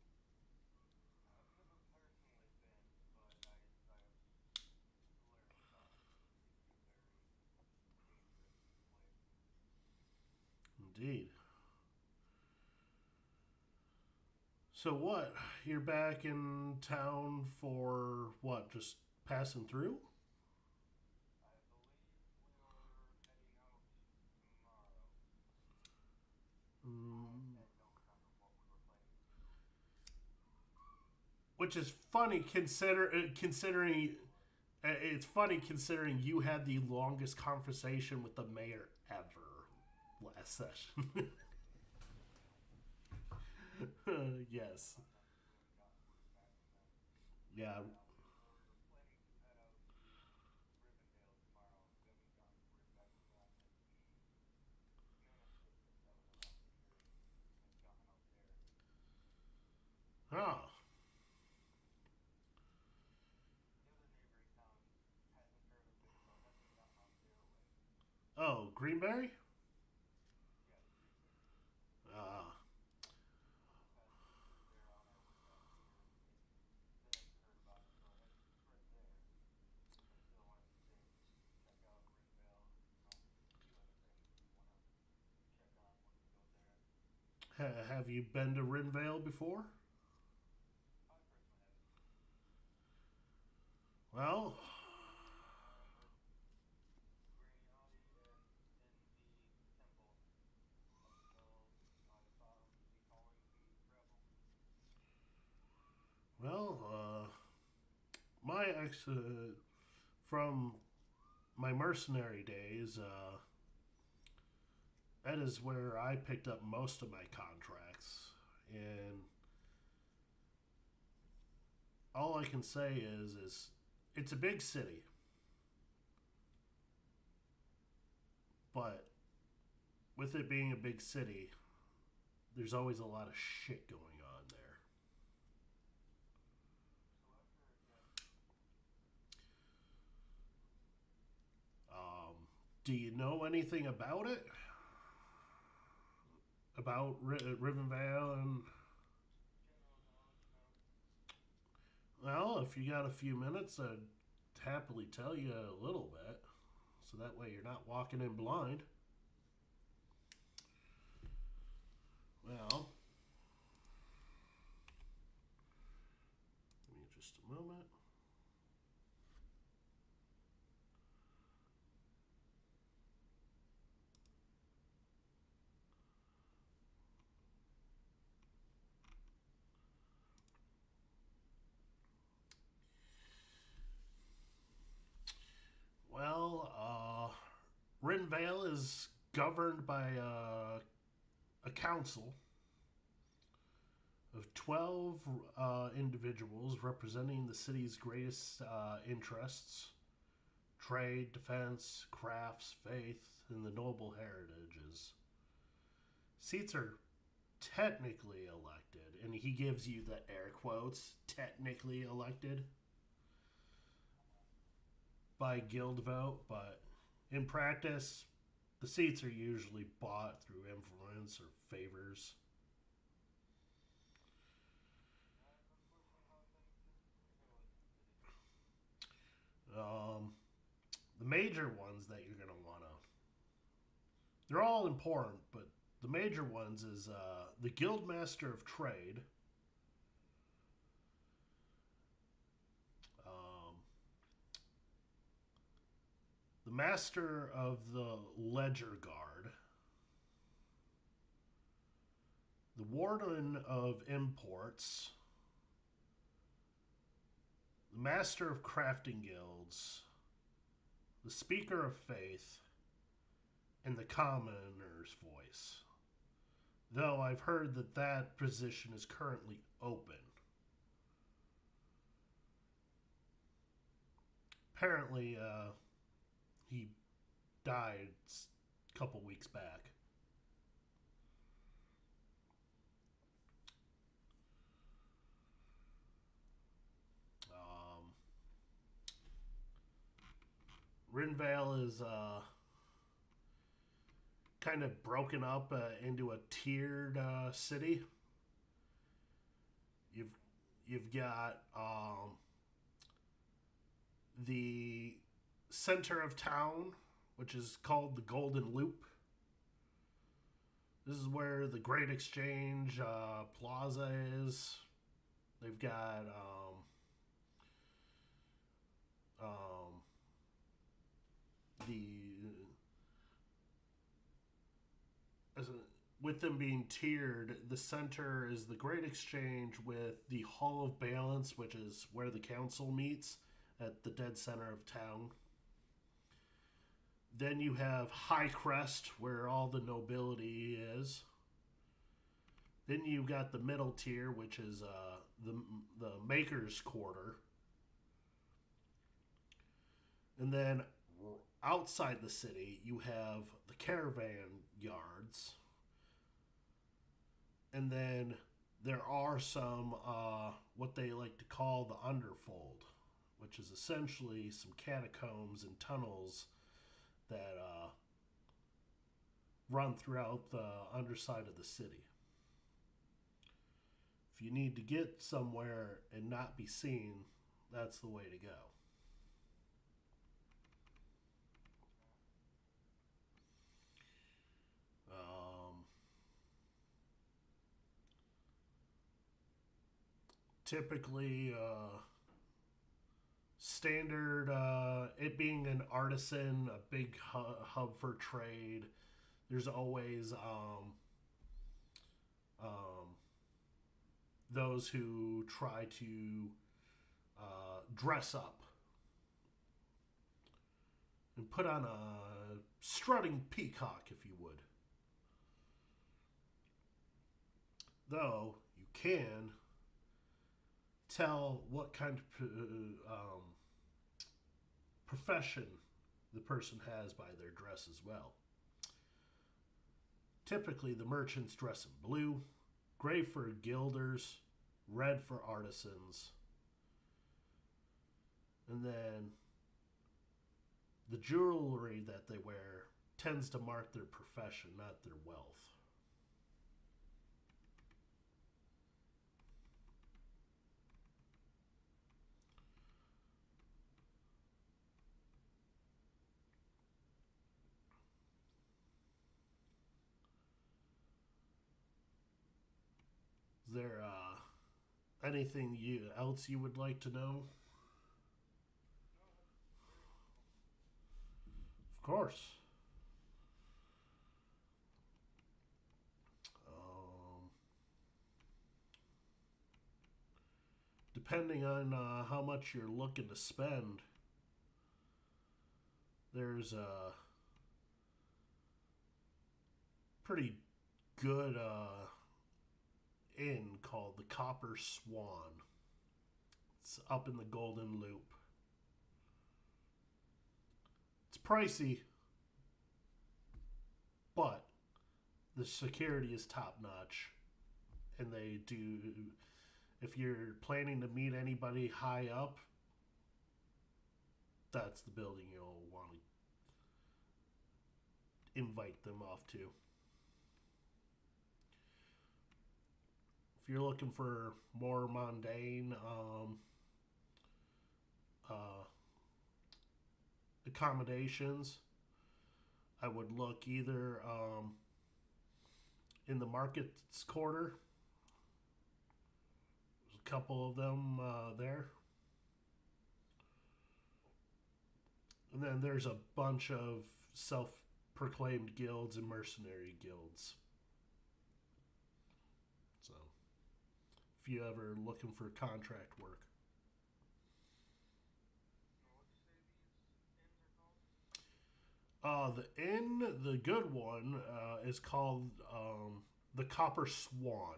Indeed. So what? You're back in town for what? Just passing through? Mm. Which is funny considering it's funny considering you had the longest conversation with the mayor ever last session. Yes. Yeah. Oh. Oh, Greenberry? Ah. Have you been to Rinvale before? Well, well, my ex from my mercenary days, that is where I picked up most of my contracts, and all I can say is it's a big city, but with it being a big city, there's always a lot of shit going on there. Um, do you know anything about it? About Rivenvale and well, if you got a few minutes, I'd happily tell you a little bit, so that way you're not walking in blind. Well, give me just a moment. Well, Rinvale is governed by a council of 12 individuals representing the city's greatest interests: trade, defense, crafts, faith, and the noble heritages. Seats are technically elected, and he gives you the air quotes technically elected by guild vote, but in practice, the seats are usually bought through influence or favors. Um, the major ones that you're going to want to, they're all important, but the major ones is the Guildmaster of Trade, um, the Master of the Ledger Guard, the Warden of Imports, the Master of Crafting Guilds, the Speaker of Faith, and the Commoner's Voice. Though I've heard that that position is currently open. Apparently, he died a couple weeks back. Rinvale is kind of broken up into a tiered city. You've you've got the center of town, which is called the Golden Loop. This is where the Great Exchange Plaza is. They've got the as a, with them being tiered, the center is the Great Exchange with the Hall of Balance, which is where the council meets at the dead center of town. Then you have High Crest, where all the nobility is. Then you've got the middle tier, which is the Maker's Quarter. And then outside the city, you have the Caravan Yards. And then there are some, what they like to call the Underfold, which is essentially some catacombs and tunnels that run throughout the underside of the city. If you need to get somewhere and not be seen, that's the way to go. Typically, standard, it being an artisan, a big hub for trade, there's always those who try to dress up and put on a strutting peacock, if you would. Though you can tell what kind of profession the person has by their dress as well. Typically, the merchants dress in blue, gray for guilders, red for artisans, and then the jewelry that they wear tends to mark their profession, not their wealth. Is there anything else you would like to know? Of course. Depending on how much you're looking to spend, there's a pretty good inn called the Copper Swan. It's up in the Golden Loop. It's pricey, but the security is top notch. And they do, if you're planning to meet anybody high up, that's the building you'll want to invite them off to. If you're looking for more mundane accommodations, I would look either in the markets quarter. There's a couple of them there. And then there's a bunch of self-proclaimed guilds and mercenary guilds. So, if you ever looking for contract work. The inn, the good one, is called the Copper Swan.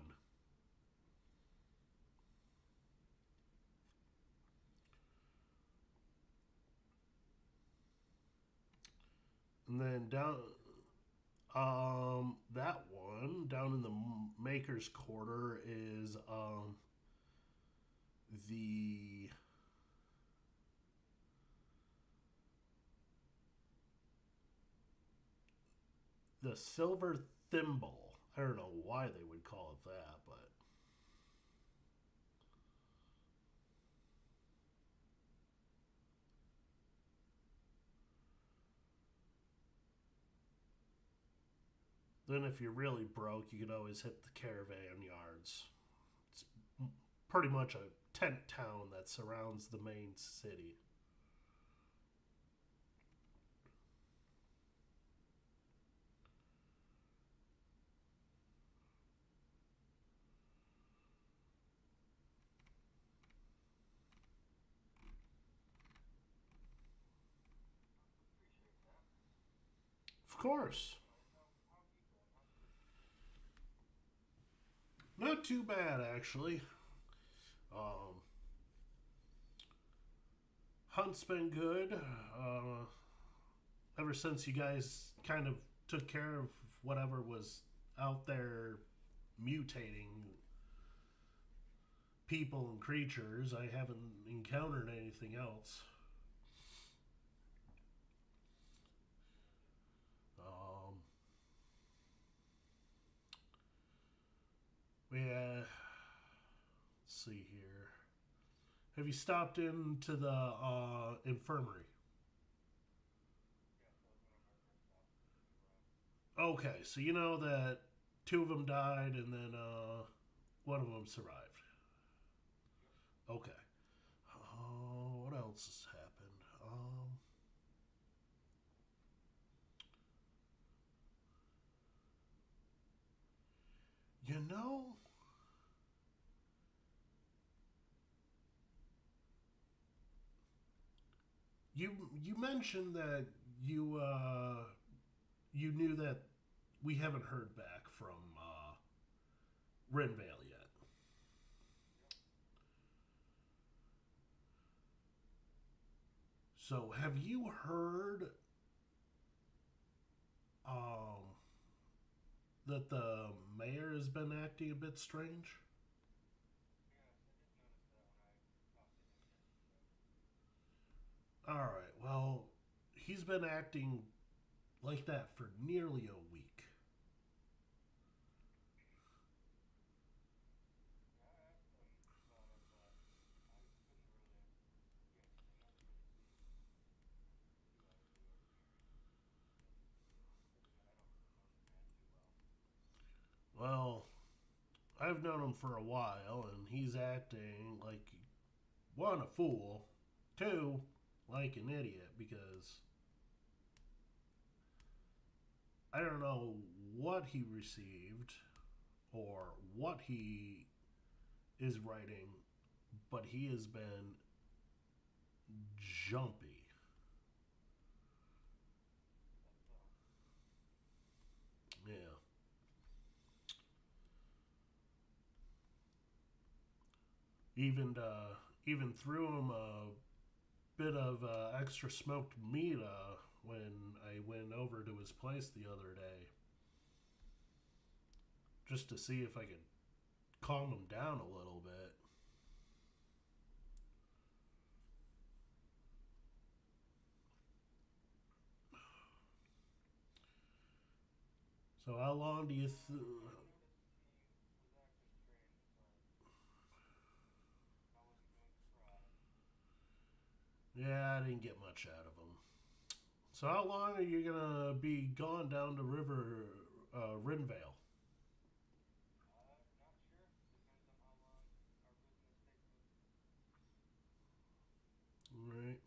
And then down, that one down in the Maker's Quarter is the The silver thimble. I don't know why they would call it that, but then if you're really broke, you could always hit the caravan yards. It's pretty much a tent town that surrounds the main city. Of course. Not too bad, actually. Um, Hunt's been good. Ever since you guys kind of took care of whatever was out there mutating people and creatures, I haven't encountered anything else. Um, yeah. Let's see here. Have you stopped into the infirmary? Okay, so you know that two of them died and then one of them survived. Okay. What else has happened? You know, you you mentioned that you knew that we haven't heard back from Rinvale yet. So have you heard um, that the mayor has been acting a bit strange? All right. Well, he's been acting like that for nearly a week. Well, I've known him for a while, and he's acting like one, a fool, two, like an idiot because I don't know what he received or what he is writing, but he has been jumpy. Yeah. Even even threw him a bit of extra smoked meat when I went over to his place the other day, just to see if I could calm him down a little bit. So how long do you? Yeah, I didn't get much out of him. So how long are you gonna be gone down to River Rinvale? Right.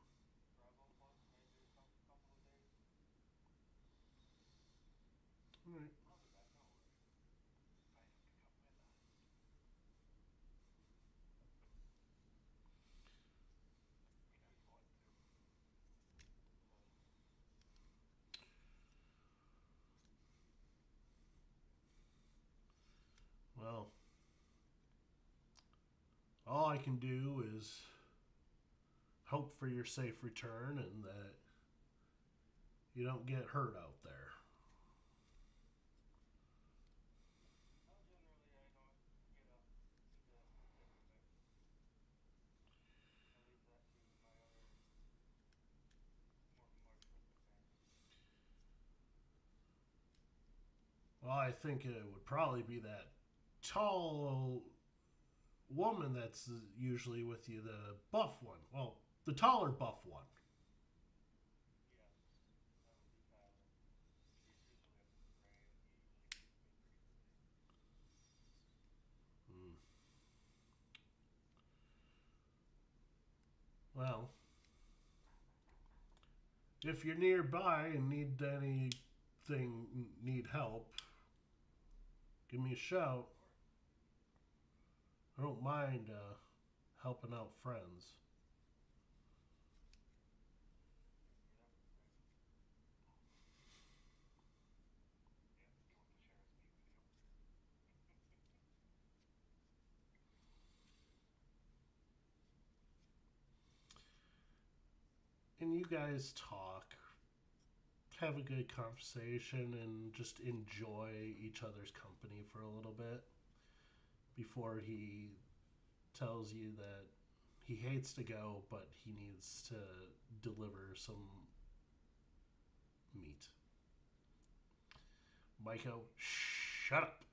Right. Well, all I can do is hope for your safe return and that you don't get hurt out there. Well, I think it would probably be that tall woman that's usually with you, the buff one. Well, the taller buff one. Hmm. Well, if you're nearby and need help, give me a shout. I don't mind helping out friends. And you guys talk, have a good conversation, and just enjoy each other's company for a little bit before he tells you that he hates to go, but he needs to deliver some meat. Maiko, shut up.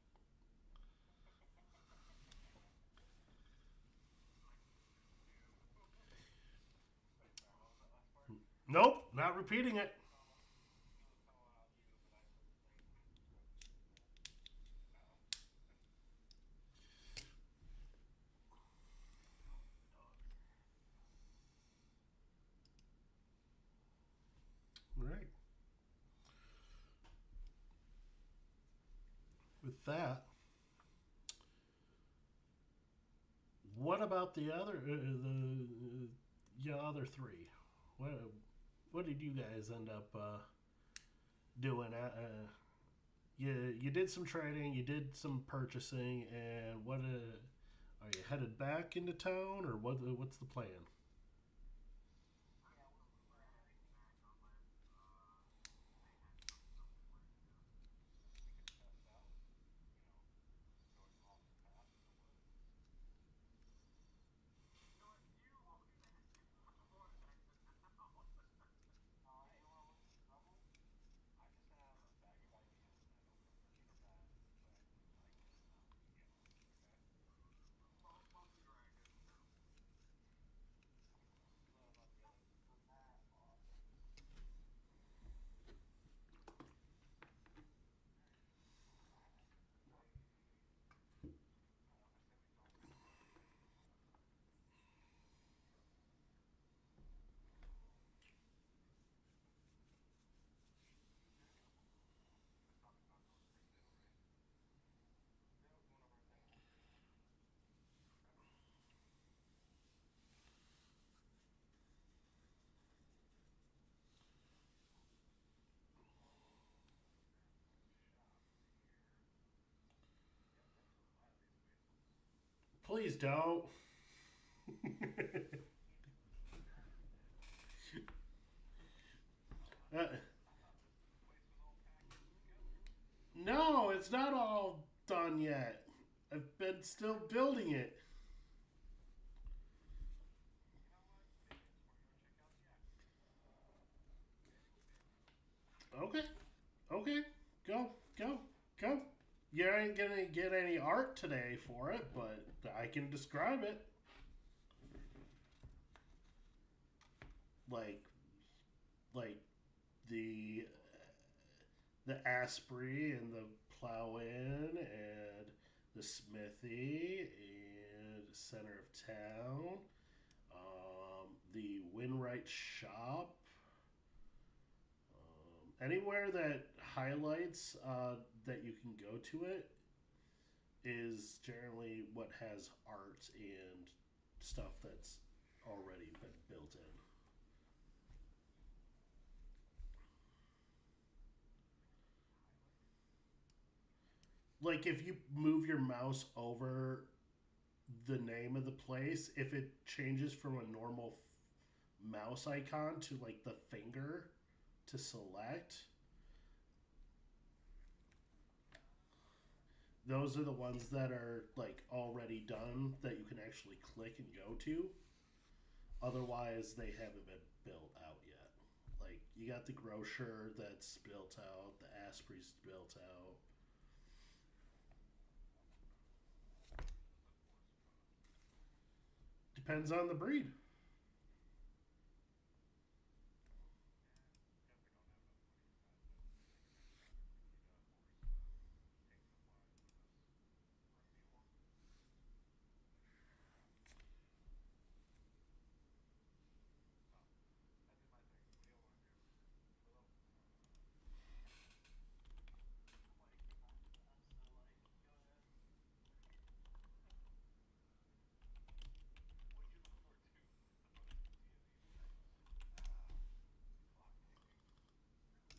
Nope, not repeating it. All right. With that, what about the other three? What what did you guys end up doing? You did some trading, you did some purchasing, and what are you headed back into town, or what's the plan? Please don't. uh, no, it's not all done yet. I've been still building it. Okay, okay, go, go, go. You ain't gonna get any art today for it, but I can describe it. Like, like the Asprey and the Plowin and the Smithy and center of town. The Winright shop. Anywhere that highlights that you can go to it is generally what has art and stuff that's already been built in. Like if you move your mouse over the name of the place, if it changes from a normal mouse icon to like the finger to select, those are the ones that are like already done that you can actually click and go to. Otherwise, they haven't been built out yet. Like you got the grocer that's built out, the Asprey's built out. Depends on the breed.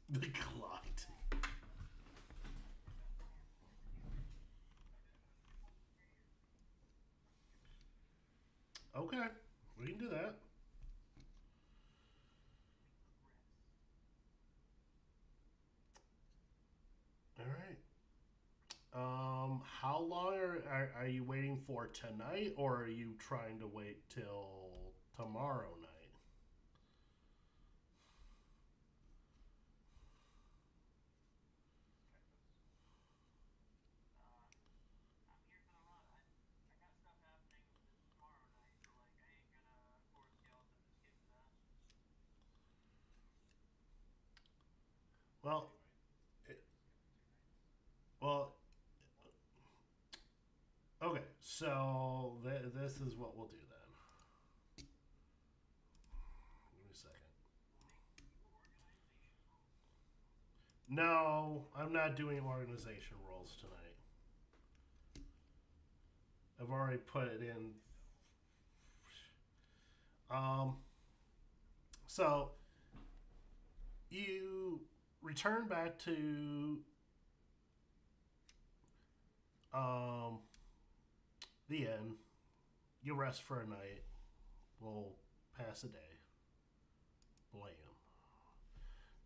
The clocked. Okay, we can do that. All right. How long are you waiting for tonight, or are you trying to wait till tomorrow night? Well, it, well, okay. So this is what we'll do then. Give me a second. No, I'm not doing organization roles tonight. I've already put it in. Um, so you return back to um, the inn. You rest for a night. We'll pass a day. Blam.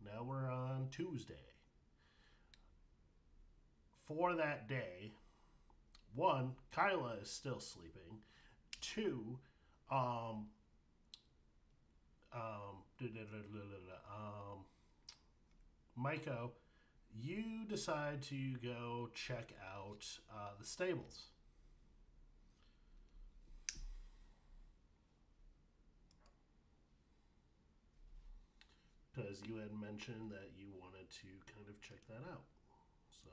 Now we're on Tuesday. For that day, one, Kyla is still sleeping. Two, um, Maiko, you decide to go check out the stables. Because you had mentioned that you wanted to kind of check that out. So.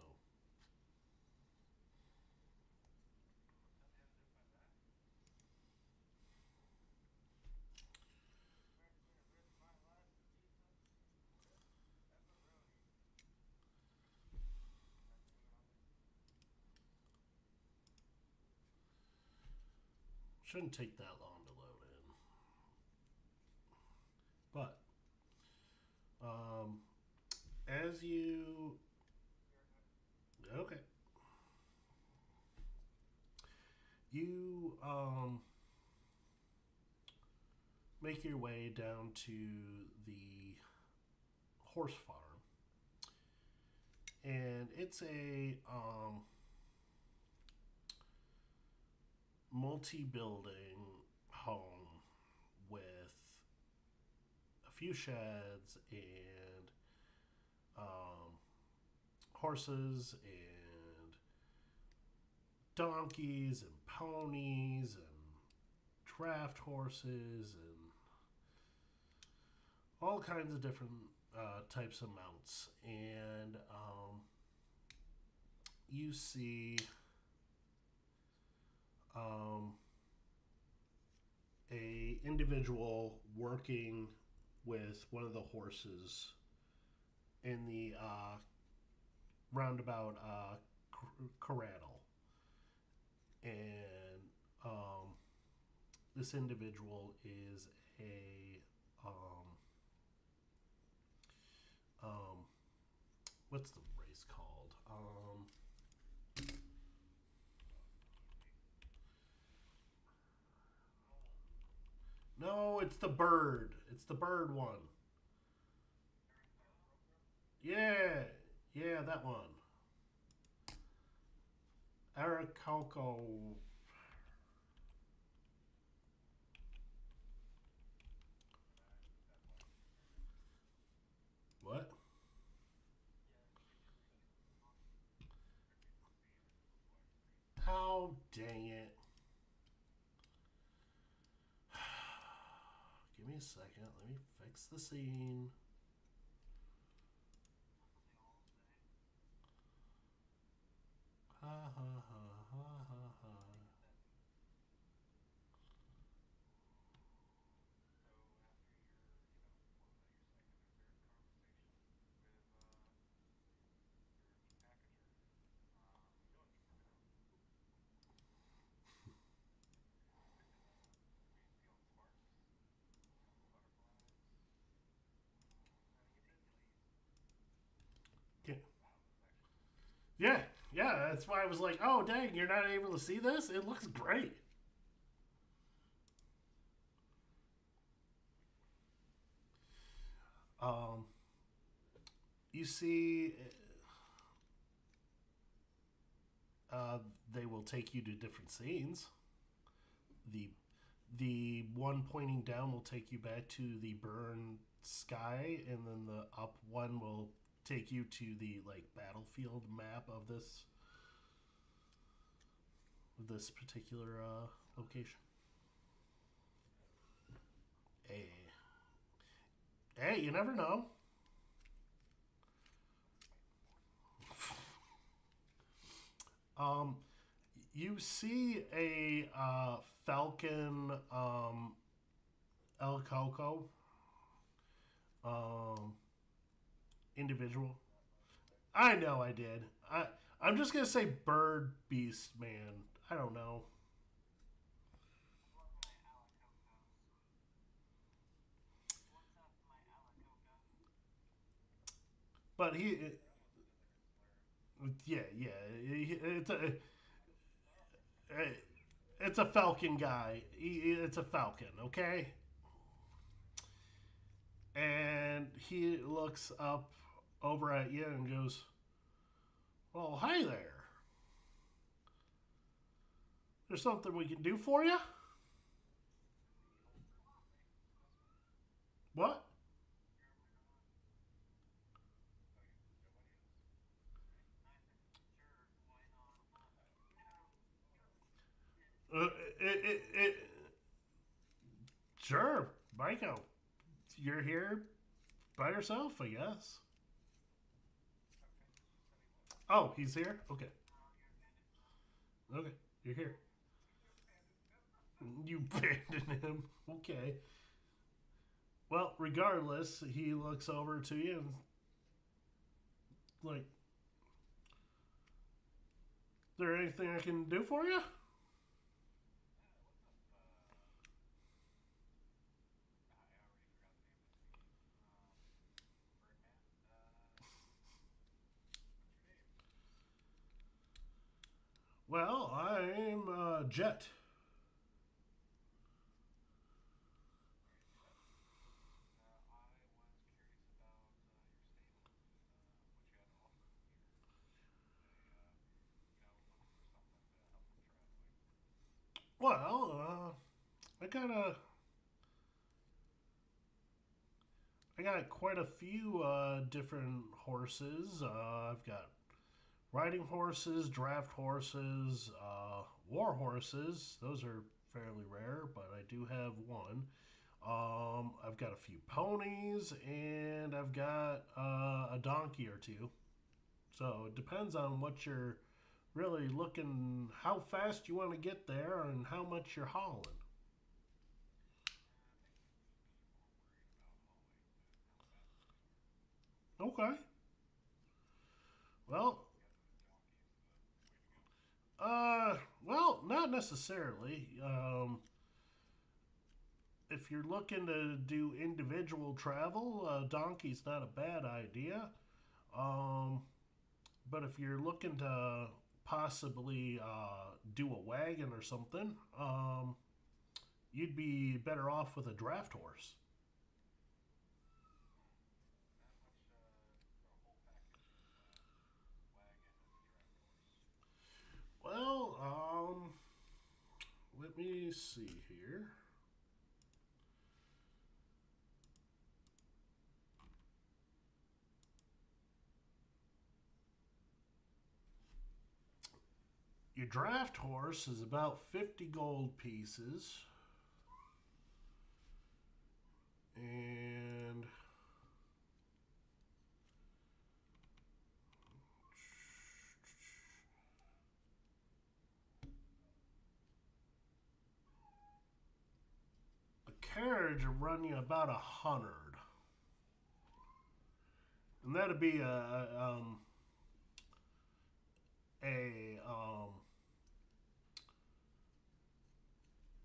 Shouldn't take that long to load in. But as you okay, you make your way down to the horse farm, and it's a multi-building home with a few sheds and horses and donkeys and ponies and draft horses and all kinds of different types of mounts. And you see a individual working with one of the horses in the roundabout corral, and this individual is a what's the race called? No, it's the bird. It's the bird one. Yeah, yeah, that one. Aracalco. What? Oh, dang it. me a second. Let me fix the scene. Ha ha ha ha ha ha. Yeah, yeah, that's why I was like, oh, dang, you're not able to see this? It looks great. Um, you see, uh, they will take you to different scenes. The the one pointing down will take you back to the burned sky, and then the up one will take you to the like battlefield map of this particular location. Hey, hey, you never know. Um, you see a falcon El Coco um, individual. I know I did. I'm just gonna say bird beast man. I don't know, but yeah, yeah. It's a falcon guy. It's a falcon, okay? And he looks up over at you and goes, "Well, hi there. There's something we can do for you." What? Uh, it, sure, Michael. You're here by yourself, I guess. Oh, he's here? Okay. Okay. You're here. You abandoned him. Okay. Well, regardless, he looks over to you and, like, is there anything I can do for you? Well, I'm Jet. Well, I got a, I got quite a few different horses. I've got riding horses, draft horses, war horses. Those are fairly rare, but I do have one. I've got a few ponies, and I've got a donkey or two. So it depends on what you're really looking, how fast you want to get there, and how much you're hauling. Okay. Well, well, not necessarily. If you're looking to do individual travel, donkey's not a bad idea. Um, but if you're looking to possibly do a wagon or something, you'd be better off with a draft horse. Well, let me see here. Your draft horse is about 50 gold pieces. And a carriage will run you about 100. And that'd be a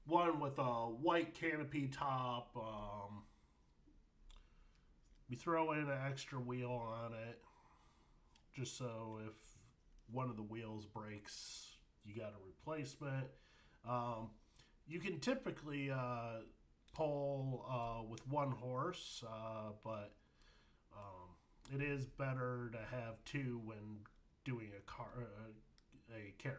one with a white canopy top. We throw in an extra wheel on it, just so if one of the wheels breaks, you got a replacement. You can typically pull with one horse, but it is better to have two when doing a carriage.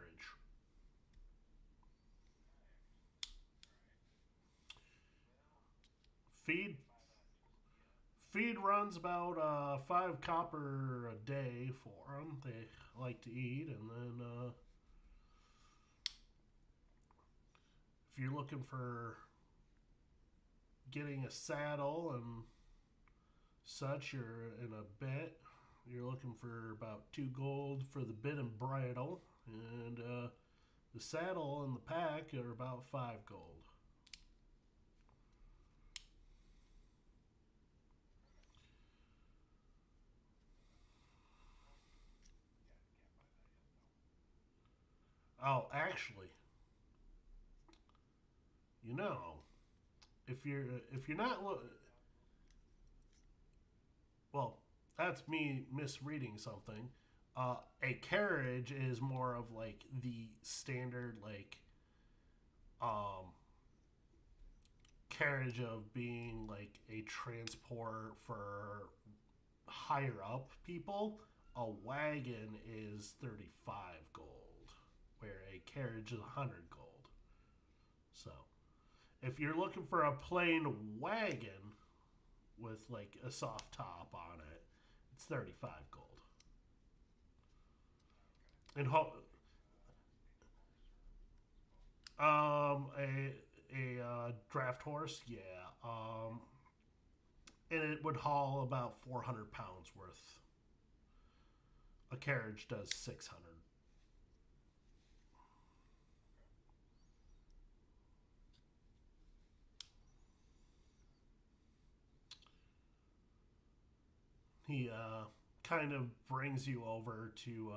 Feed feed runs about 5 copper a day for them. They like to eat, and then if you're looking for getting a saddle and such, you're in a bit. You're looking for about 2 gold for the bit and bridle, and the saddle and the pack are about 5 gold. Oh, actually, you know, if you're not well, that's me misreading something. A carriage is more of like the standard um carriage of being like a transport for higher up people. A wagon is 35 gold, where a carriage is 100 gold. So, if you're looking for a plain wagon with like a soft top on it, it's 35 gold. And a draft horse, yeah. And it would haul about 400 pounds worth. A carriage does 600. He kind of brings you over to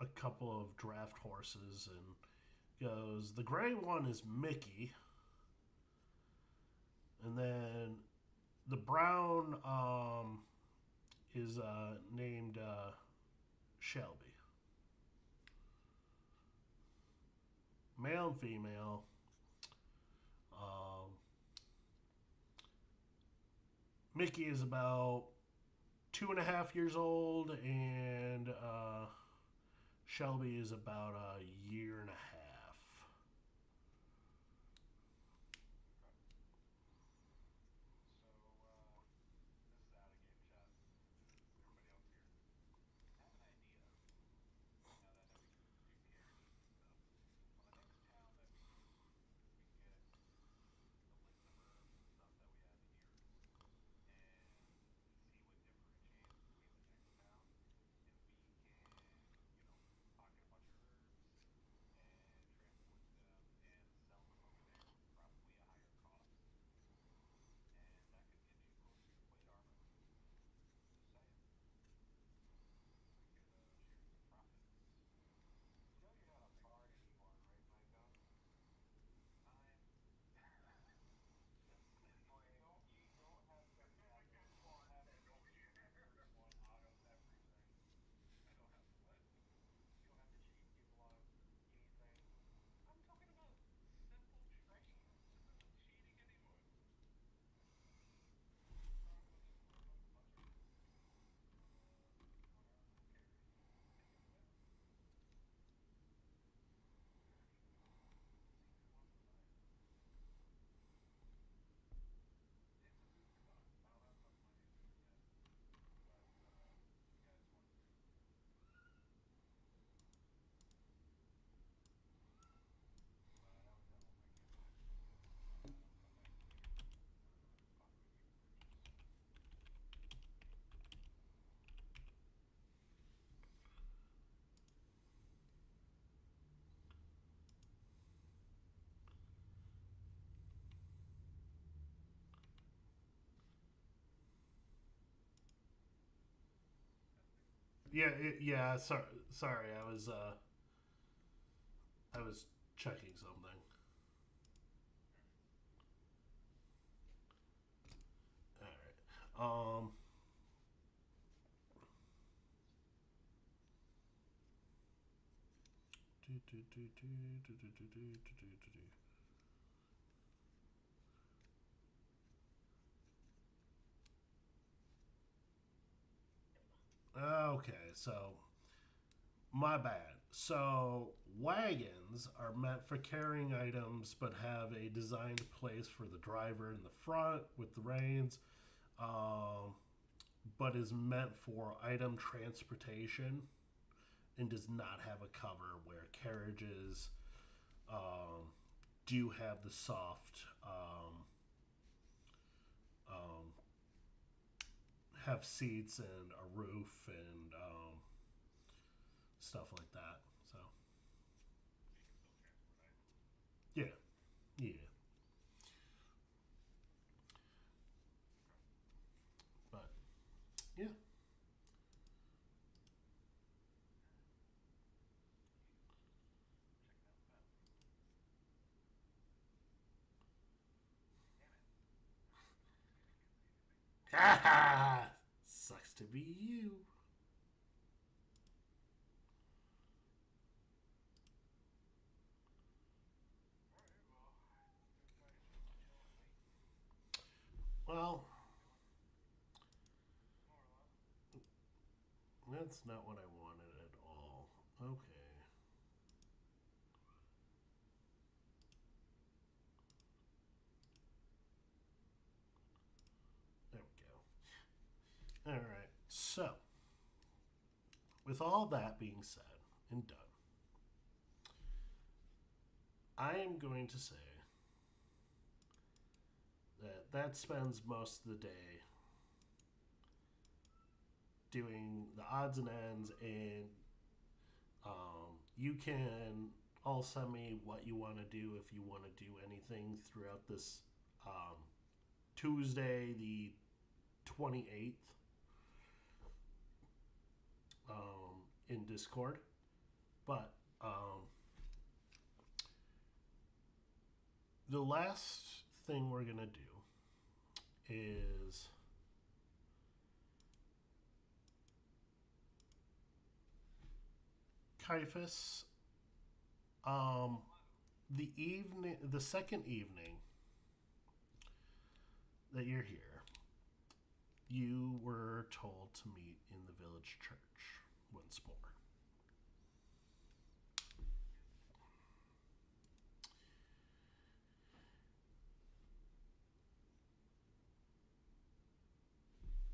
a couple of draft horses and goes, the gray one is Mickey, and then the brown is named Shelby. Male and female. Um, Mickey is about 2.5 years old, and Shelby is about a year and a half. Yeah. Sorry. I was checking something. All right. Okay, so my bad. So wagons are meant for carrying items, but have a designed place for the driver in the front with the reins, um, but is meant for item transportation and does not have a cover. Where carriages um, do have the soft um, have seats and a roof and stuff like that. So yeah, yeah, but yeah. Sucks to be you. Well, that's not what I wanted at all. Okay. There we go. All right. So, with all that being said and done, I am going to say that spends most of the day doing the odds and ends, and you can all send me what you want to do if you want to do anything throughout this um, Tuesday, the 28th, in Discord. But the last thing we're going to do is Caiaphas. The second evening that you're here, you were told to meet in the village church once more.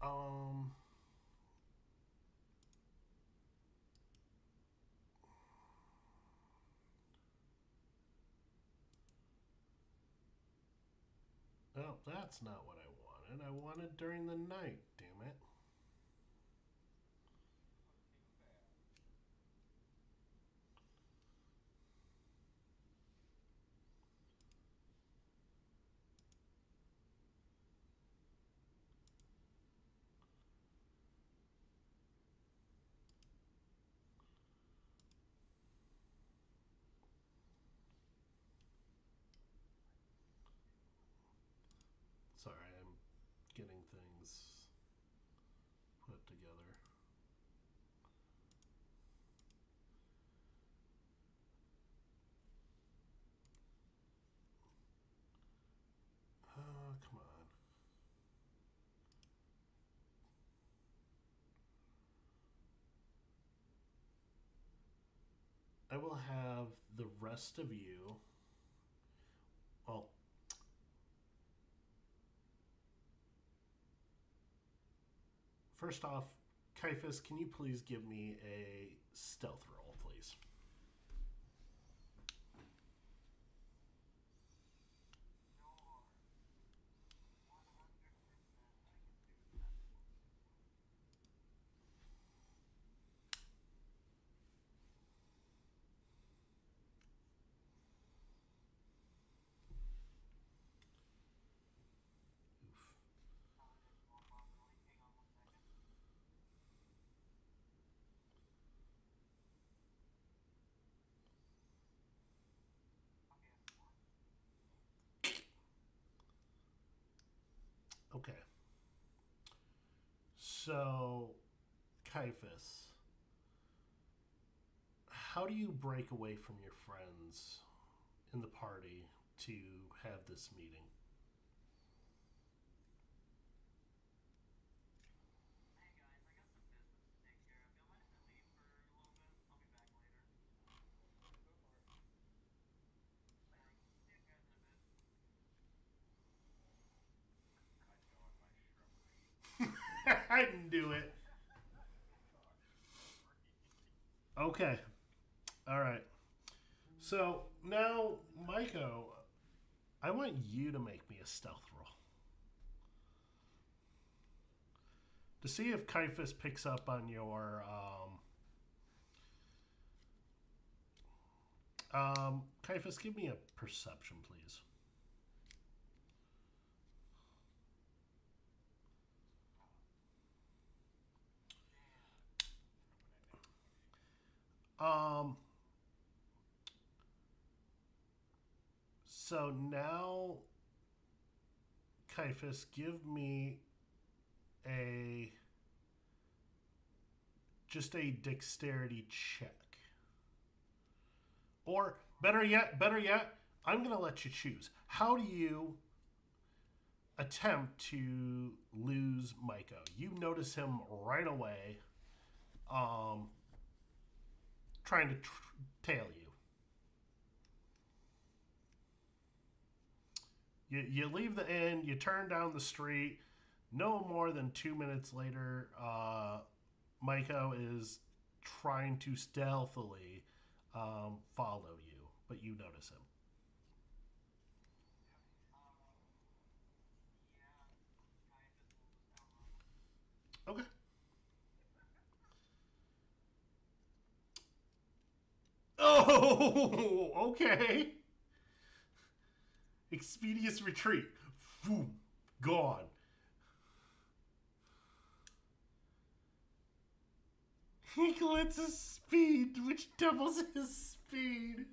Um, oh, that's not what I wanted. I wanted during the night, damn it. Sorry, I'm getting things put together. Oh, come on. I will have the rest of you. Well, first off, Caiaphas, can you please give me a stealth roll, please? Okay. So, Caiaphas, how do you break away from your friends in the party to have this meeting? I didn't do it. Okay. All right. So now, Maiko, I want you to make me a stealth roll to see if Caiaphas picks up on your. Caiaphas, give me a perception, please. Um. So now, Caiaphas, give me a just a dexterity check. Or better yet, I'm gonna let you choose. How do you attempt to lose Maiko? You notice him right away, um, trying to tail you. You leave the inn, you turn down the street. No more than 2 minutes later, Maiko is trying to stealthily follow you, but you notice him. Okay. Oh, okay. Expeditious retreat. Boom. Gone. He collects his speed, which doubles his speed.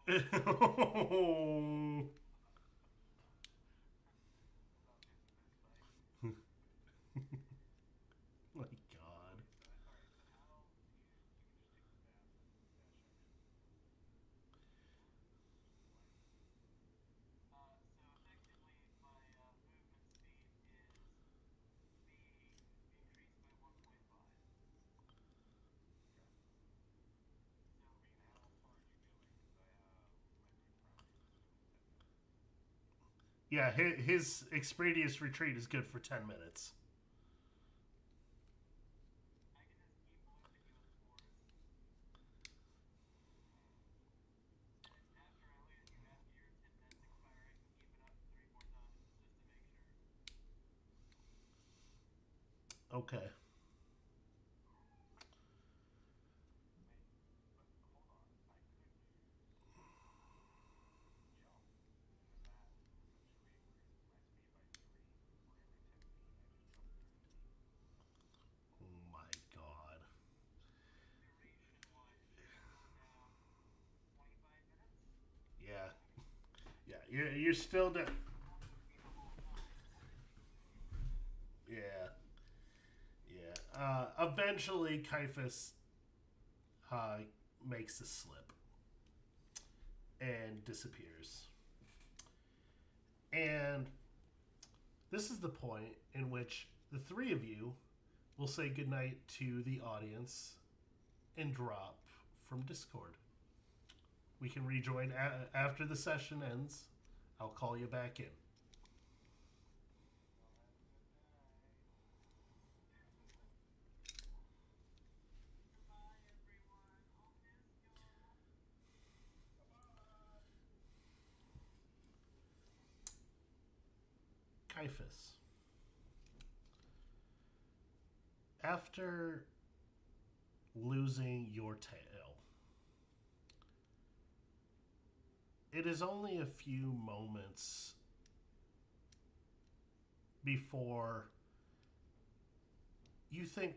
Oh. My God. Yeah, his expeditious retreat is good for 10 minutes. Okay. Oh my God. Yeah. Yeah. You're still down. Yeah. Yeah. Eventually, Caiaphas uh, makes a slip and disappears. And this is the point in which the three of you will say goodnight to the audience and drop from Discord. We can rejoin after the session ends. I'll call you back in. Caiaphas. After losing your tail. It is only a few moments before you think,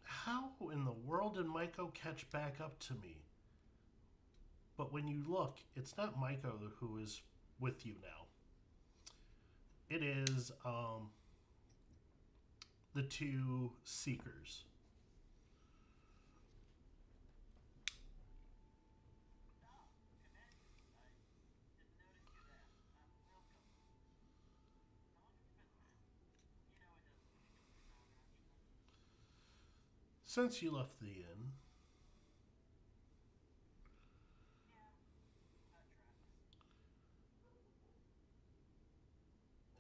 how in the world did Maiko catch back up to me? But when you look, it's not Maiko who is with you now. It is the two seekers. Since you left the inn,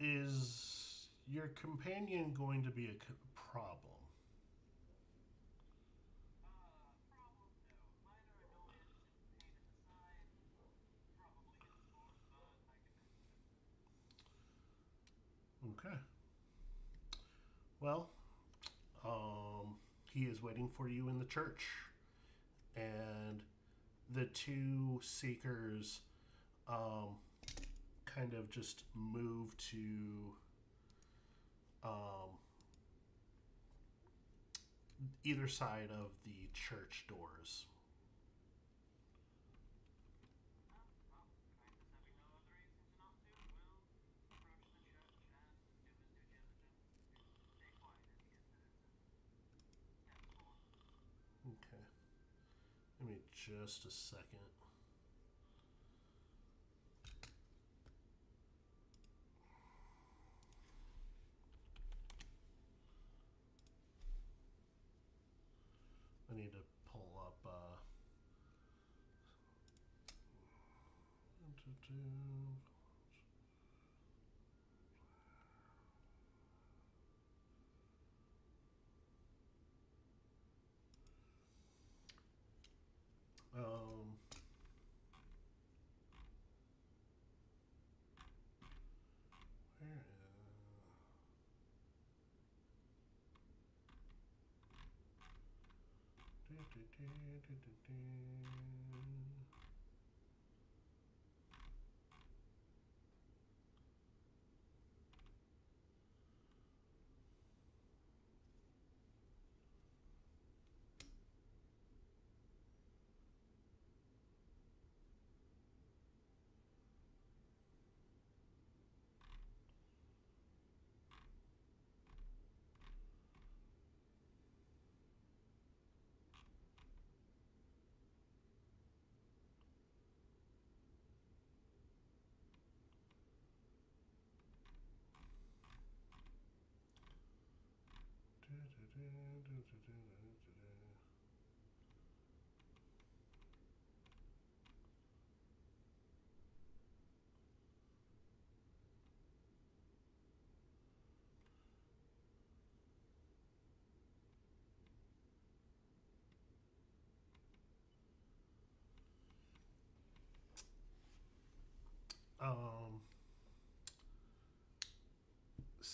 is your companion going to be a problem? Okay. Well, he is waiting for you in the church, and the two seekers kind of just move to either side of the church doors. Okay. Give me just a second. I need to pull up where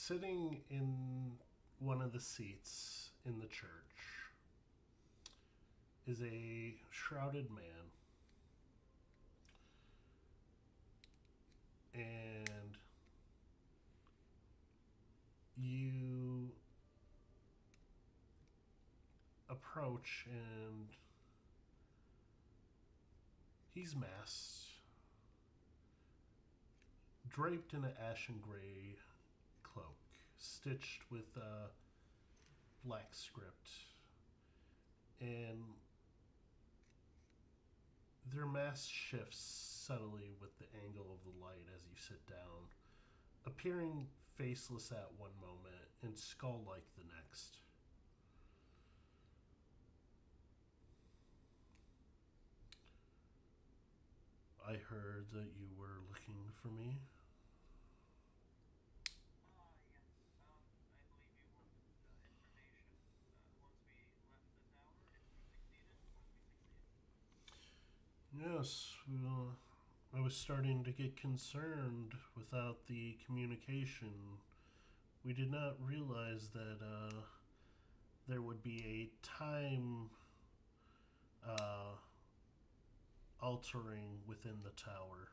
sitting in one of the seats in the church is a shrouded man, and you approach, and he's masked, draped in an ashen gray cloak, stitched with black script, and their mask shifts subtly with the angle of the light as you sit down, appearing faceless at one moment and skull-like the next. I heard that you were looking for me. Yes, well, I was starting to get concerned without the communication. We did not realize that there would be a time uh, altering within the tower.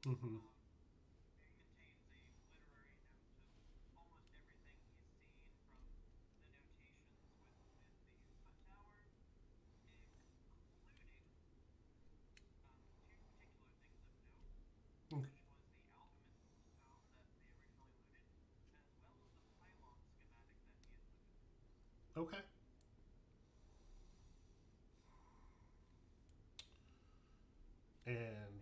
Mm-hmm. Okay. And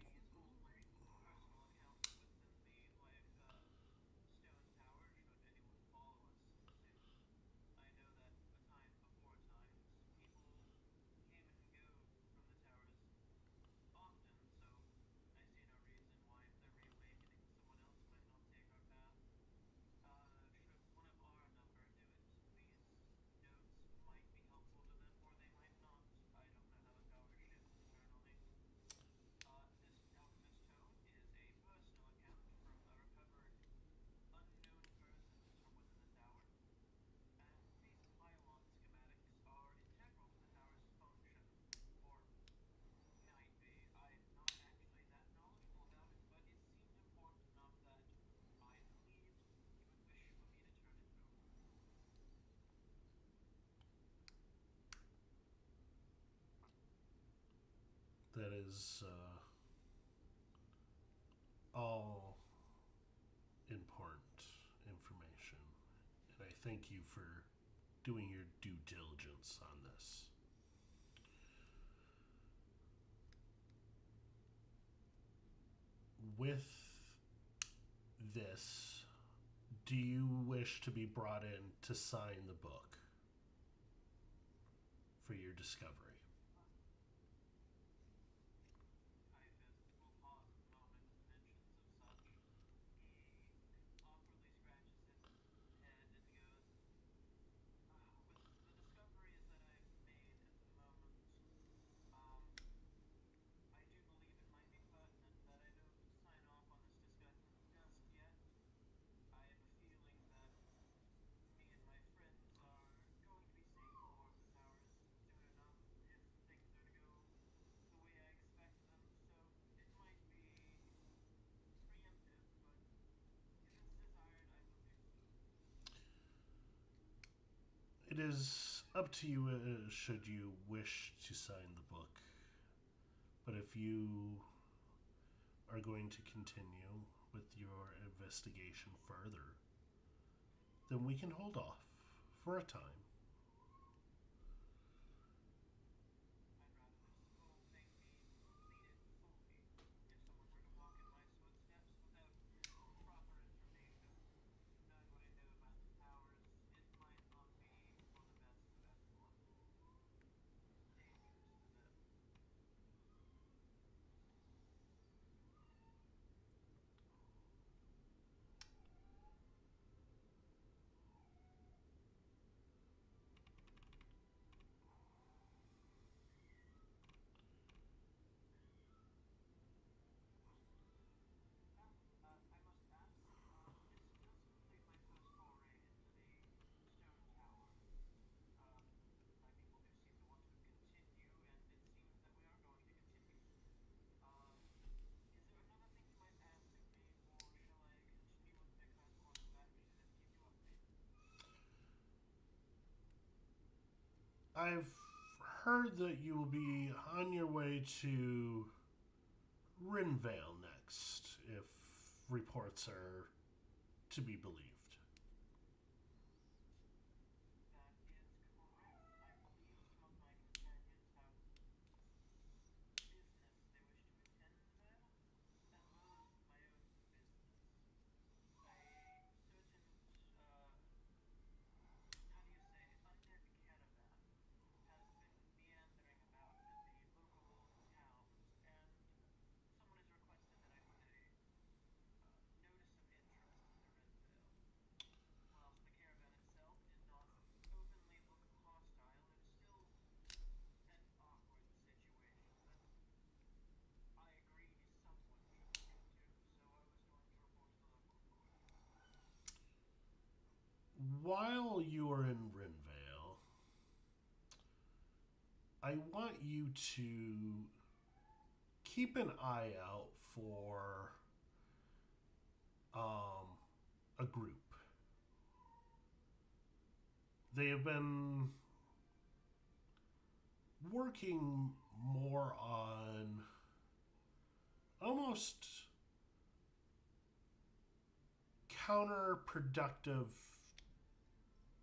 that is all important information. And I thank you for doing your due diligence on this. With this, do you wish to be brought in to sign the book for your discovery? It is up to you should you wish to sign the book. But if you are going to continue with your investigation further, then we can hold off for a time. I've heard that you will be on your way to Rinvale next, if reports are to be believed. while you are in Rinvale, I want you to keep an eye out for a group. They have been working more on almost counterproductive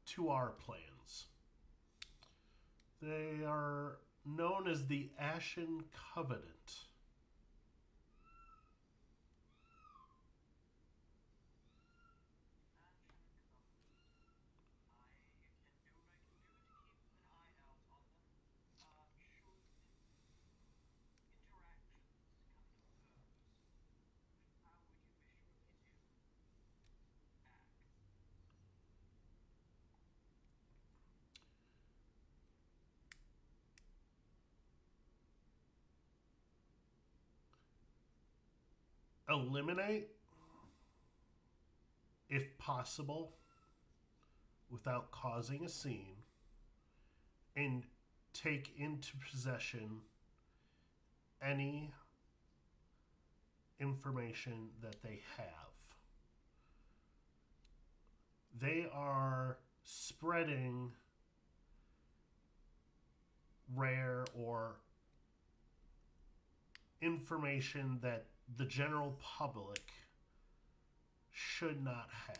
to our plans. They are known as the Ashen Covenant. Eliminate, if possible, without causing a scene, and take into possession any information that they have. They are spreading rare or information that the general public should not have.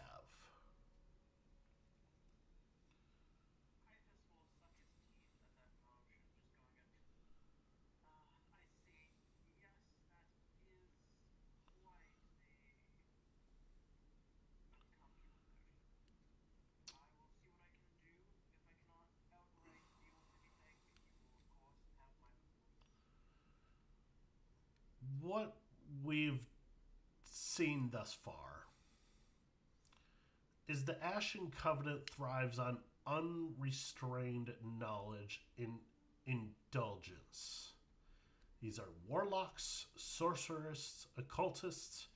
What we've seen thus far is the Ashen Covenant thrives on unrestrained knowledge and indulgence. These are warlocks, sorcerers, occultists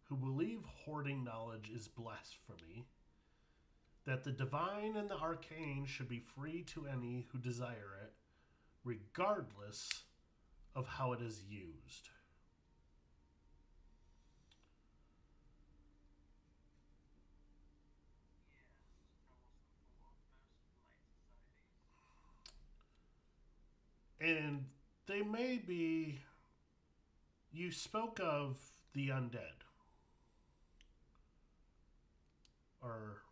who believe hoarding knowledge is blasphemy, that the divine and the arcane should be free to any who desire it, regardless of how it is used. And they may be. You spoke of the undead. Or.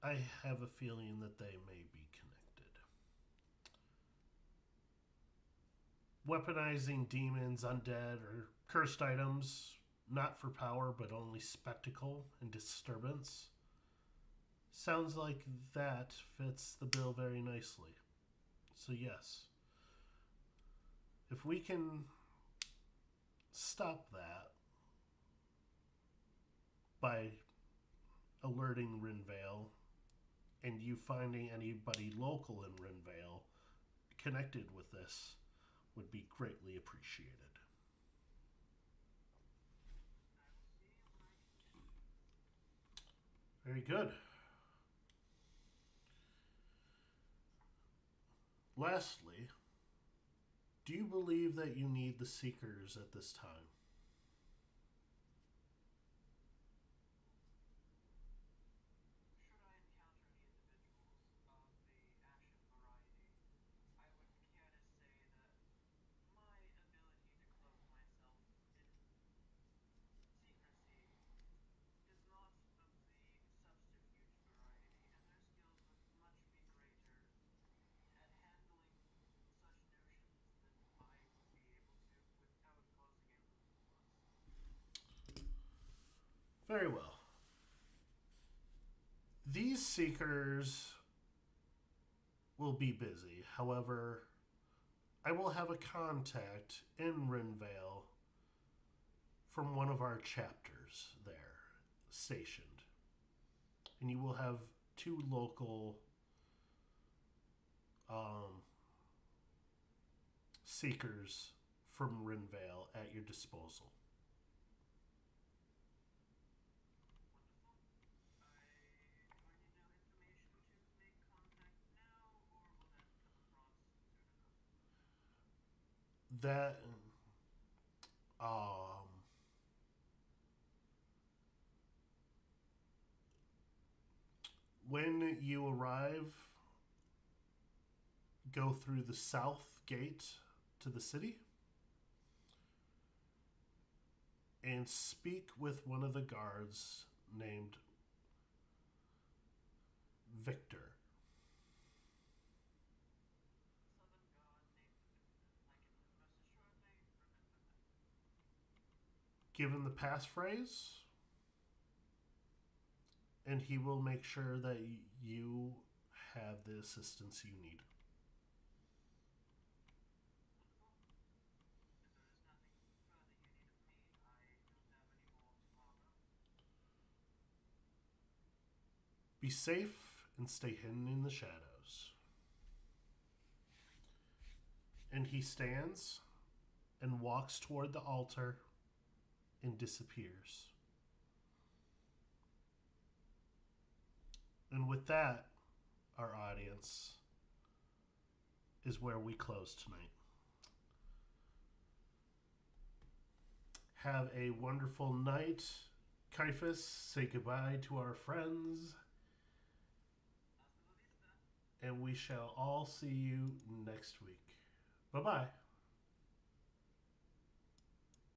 I have a feeling that they may be connected. Weaponizing demons, undead, or cursed items, not for power but only spectacle and disturbance. Sounds like that fits the bill very nicely. So, yes. If we can stop that by alerting Rinvale and you finding anybody local in Rinvale connected with this, would be greatly appreciated. Very good. Lastly, do you believe that you need the Seekers at this time? Very well. These Seekers will be busy. However, I will have a contact in Rinvale from one of our chapters there stationed. And you will have two local seekers from Rinvale at your disposal. That when you arrive, go through the south gate to the city and speak with one of the guards named Victor. Give him the passphrase, and he will make sure that you have the assistance you need. Be safe and stay hidden in the shadows. And he stands and walks toward the altar and disappears. And with that, our audience, is where we close tonight. Have a wonderful night. Caiaphas, say goodbye to our friends. And we shall all see you next week. Bye-bye.